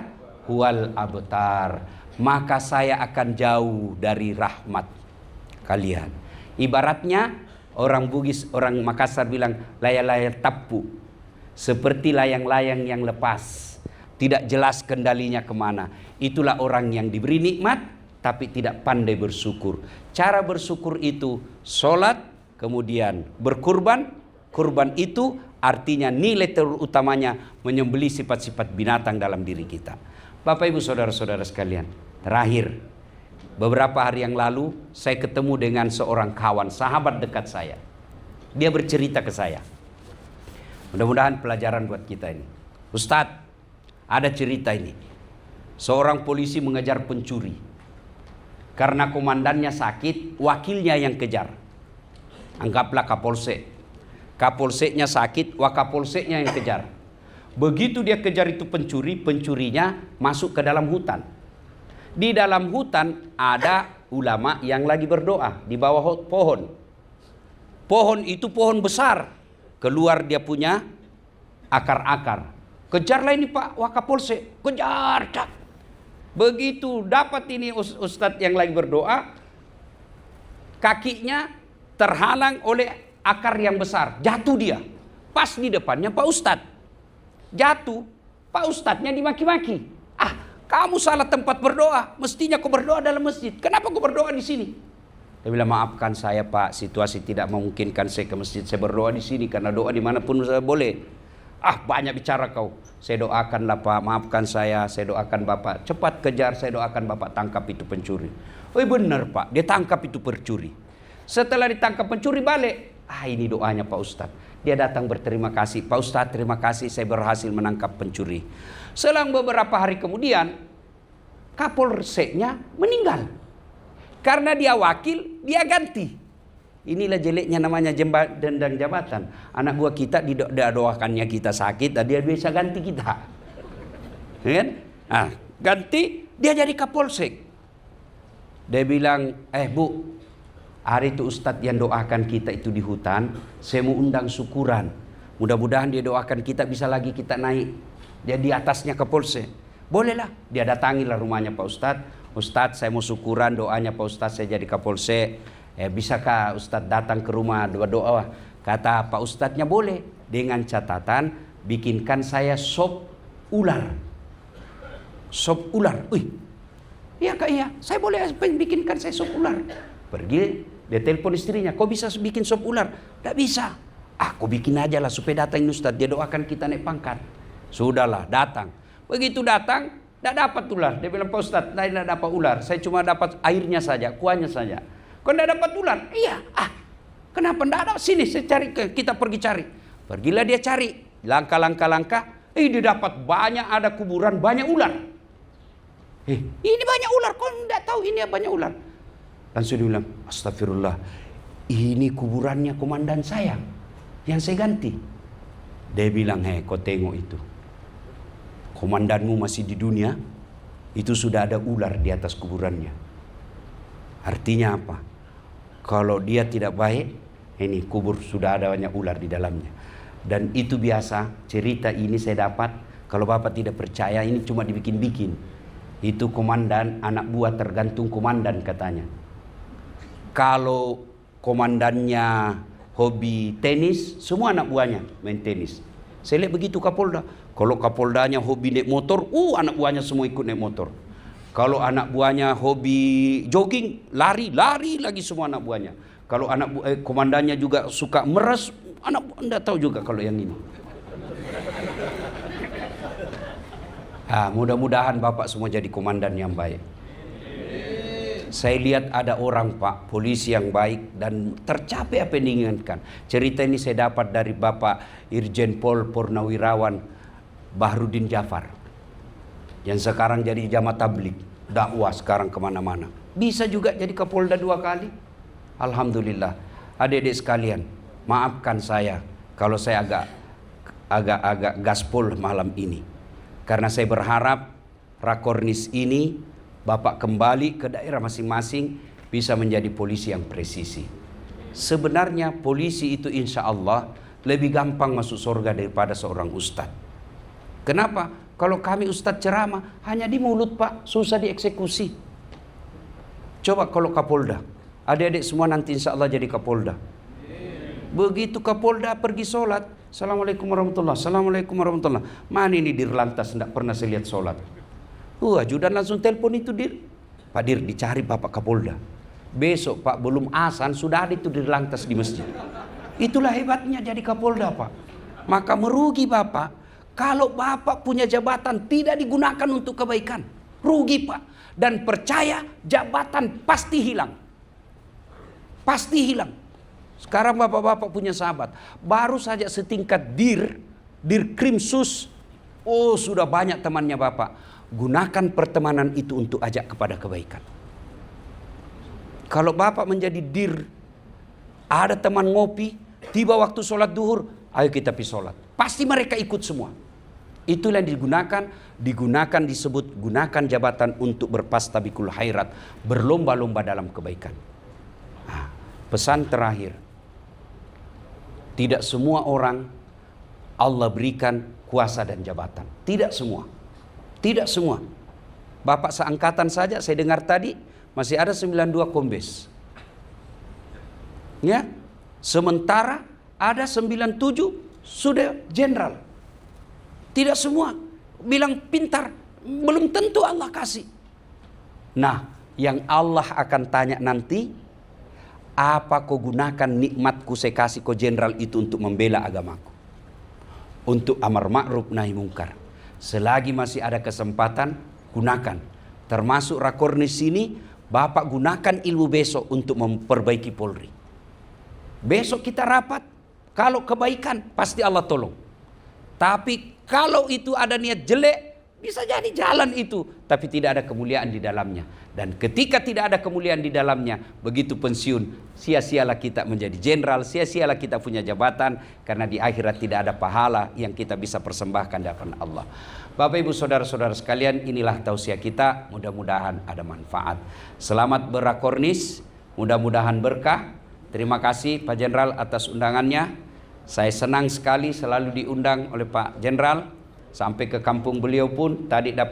A: huwal abtar. Maka saya akan jauh dari rahmat kalian. Ibaratnya orang Bugis, orang Makassar bilang layang-layang tapu, seperti layang-layang yang lepas, tidak jelas kendalinya kemana. Itulah orang yang diberi nikmat tapi tidak pandai bersyukur. Cara bersyukur itu sholat, kemudian berkurban. Kurban itu artinya nilai terutamanya menyembelih sifat-sifat binatang dalam diri kita. Bapak Ibu saudara-saudara sekalian, terakhir, beberapa hari yang lalu saya ketemu dengan seorang kawan, sahabat dekat saya. Dia bercerita ke saya. Mudah-mudahan pelajaran buat kita ini. Ustadz, ada cerita ini. Seorang polisi mengejar pencuri. Karena komandannya sakit, wakilnya yang kejar. Anggaplah Kapolsek. Kapolseknya sakit, wakapolseknya yang kejar. Begitu dia kejar itu pencuri, pencurinya masuk ke dalam hutan. Di dalam hutan ada ulama yang lagi berdoa di bawah pohon. Pohon itu pohon besar. Keluar dia punya akar-akar. Kejarlah ini Pak Wakapolsek, kejar. Begitu dapat ini ustadz yang lagi berdoa, kakinya terhalang oleh akar yang besar, jatuh dia. Pas di depannya Pak Ustadz. Jatuh, Pak Ustadznya dimaki-maki. Kamu salah tempat berdoa, mestinya kau berdoa dalam masjid. Kenapa kau berdoa di sini? Dia bilang, maafkan saya Pak, situasi tidak memungkinkan saya ke masjid. Saya berdoa di sini karena doa dimanapun saya boleh. Banyak bicara kau. Saya doakanlah Pak, maafkan saya doakan Bapak. Cepat kejar, saya doakan Bapak tangkap itu pencuri. Oh benar Pak, dia tangkap itu pencuri. Setelah ditangkap pencuri balik. Ini doanya Pak Ustadz. Dia datang berterima kasih. Pak Ustadz terima kasih saya berhasil menangkap pencuri. Selang beberapa hari kemudian, kapolseknya meninggal. Karena dia wakil, dia ganti. Inilah jeleknya namanya dendang jabatan. Anak buah kita doakannya kita sakit, dia bisa ganti kita. Kan? Ganti, dia jadi kapolsek. Dia bilang, Bu, hari itu Ustadz yang doakan kita itu di hutan, saya mau undang syukuran. Mudah-mudahan dia doakan kita bisa lagi kita naik. Dia di atasnya Kapolsek. Bolehlah, dia datangilah rumahnya Pak Ustadz. Ustadz saya mau syukuran doanya Pak Ustadz saya jadi Kapolsek. Bisakah Ustadz datang ke rumah doa-doa? Kata Pak Ustadznya boleh. Dengan catatan bikinkan saya sop ular. Sop ular. Iya Kak iya, saya boleh bikinkan saya sop ular. Pergi, dia telepon istrinya, kau bisa bikin sop ular? Tidak bisa. Kau bikin aja lah supaya datang Ustadz, dia doakan kita naik pangkat. Sudahlah, datang. Begitu datang, tidak dapat ular. Dia bilang, Pak Ustadz, tidak dapat ular. Saya cuma dapat airnya saja, kuahnya saja. Kau tidak dapat ular? Iya. Kenapa tidak ada? Sini, saya cari, kita pergi cari. Pergilah dia cari. Langkah-langkah. Dia dapat banyak, ada kuburan, banyak ular. Ini banyak ular, kau tidak tahu ini banyak ular. Langsung dia bilang, astagfirullah, ini kuburannya komandan saya yang saya ganti. Dia bilang, kau tengok itu. Komandanmu masih di dunia, itu sudah ada ular di atas kuburannya. Artinya apa? Kalau dia tidak baik, ini kubur sudah ada banyak ular di dalamnya. Dan itu biasa, cerita ini saya dapat, kalau Bapak tidak percaya ini cuma dibikin-bikin. Itu komandan, anak buah tergantung komandan katanya. Kalau komandannya hobi tenis, semua anak buahnya main tenis. Saya lihat begitu Kapolda. Kalau Kapoldanya hobi naik motor, anak buahnya semua ikut naik motor. Kalau anak buahnya hobi jogging, lari lagi semua anak buahnya. Kalau komandannya juga suka meres, anak buah enggak tahu juga kalau yang ini. Mudah-mudahan Bapak semua jadi komandan yang baik. Saya lihat ada orang Pak, polisi yang baik dan tercapai apa yang diinginkan. Cerita ini saya dapat dari Bapak Irjen Pol Purnawirawan Bahrudin Jafar. Yang sekarang jadi jamaah tabligh, dakwah sekarang kemana-mana. Bisa juga jadi Kapolda 2 kali. Alhamdulillah. Adik-adik sekalian, maafkan saya kalau saya agak gaspol malam ini. Karena saya berharap Rakornis ini Bapak kembali ke daerah masing-masing bisa menjadi polisi yang presisi. Sebenarnya polisi itu insya Allah lebih gampang masuk surga daripada seorang ustadz. Kenapa? Kalau kami ustadz ceramah hanya di mulut Pak, susah dieksekusi. Coba kalau Kapolda, adik-adik semua nanti insya Allah jadi Kapolda. Begitu Kapolda pergi sholat, Assalamualaikum warahmatullah, Assalamualaikum warahmatullah. Mana ini Dirlantas tidak pernah saya lihat sholat. Ajudan langsung telepon itu Pak Dir dicari Bapak Kapolda. Besok Pak belum azan sudah ada itu Dirlantas di masjid. Itulah hebatnya jadi Kapolda Pak. Maka merugi Bapak kalau Bapak punya jabatan tidak digunakan untuk kebaikan. Rugi Pak. Dan percaya jabatan pasti hilang. Pasti hilang. Sekarang bapak-bapak punya sahabat, baru saja setingkat Dirkrimsus, sudah banyak temannya bapak. Gunakan pertemanan itu untuk ajak kepada kebaikan. Kalau bapak menjadi ada teman ngopi, Tiba waktu sholat duhur, ayo kita pergi sholat. Pasti mereka ikut semua. Itulah yang digunakan disebut gunakan jabatan untuk berpastabikul khairat, berlomba-lomba dalam kebaikan. Nah, pesan terakhir, tidak semua orang Allah berikan kuasa dan jabatan. Tidak semua. Tidak semua. Bapak seangkatan saja saya dengar tadi masih ada 92 kombes. Ya. Sementara ada 97 sudah jenderal. Tidak semua bilang pintar, belum tentu Allah kasih. Nah, yang Allah akan tanya nanti, apa kau gunakan nikmatku saya kasih kau jenderal itu untuk membela agamaku, untuk amar ma'ruf nahi mungkar. Selagi masih ada kesempatan, gunakan. Termasuk Rakornis sini, Bapak gunakan ilmu besok untuk memperbaiki Polri. Besok kita rapat, kalau kebaikan pasti Allah tolong. Tapi kalau itu ada niat jelek, bisa jadi jalan itu, tapi tidak ada kemuliaan di dalamnya. Dan ketika tidak ada kemuliaan di dalamnya, begitu pensiun, sia-sialah kita menjadi jenderal, sia-sialah kita punya jabatan, karena di akhirat tidak ada pahala yang kita bisa persembahkan di hadapan Allah. Bapak Ibu Saudara-saudara sekalian, inilah tausiah kita, mudah-mudahan ada manfaat. Selamat berakornis, mudah-mudahan berkah. Terima kasih Pak Jenderal atas undangannya. Saya senang sekali selalu diundang oleh Pak Jenderal. Sampai ke kampung beliau pun tadi dapat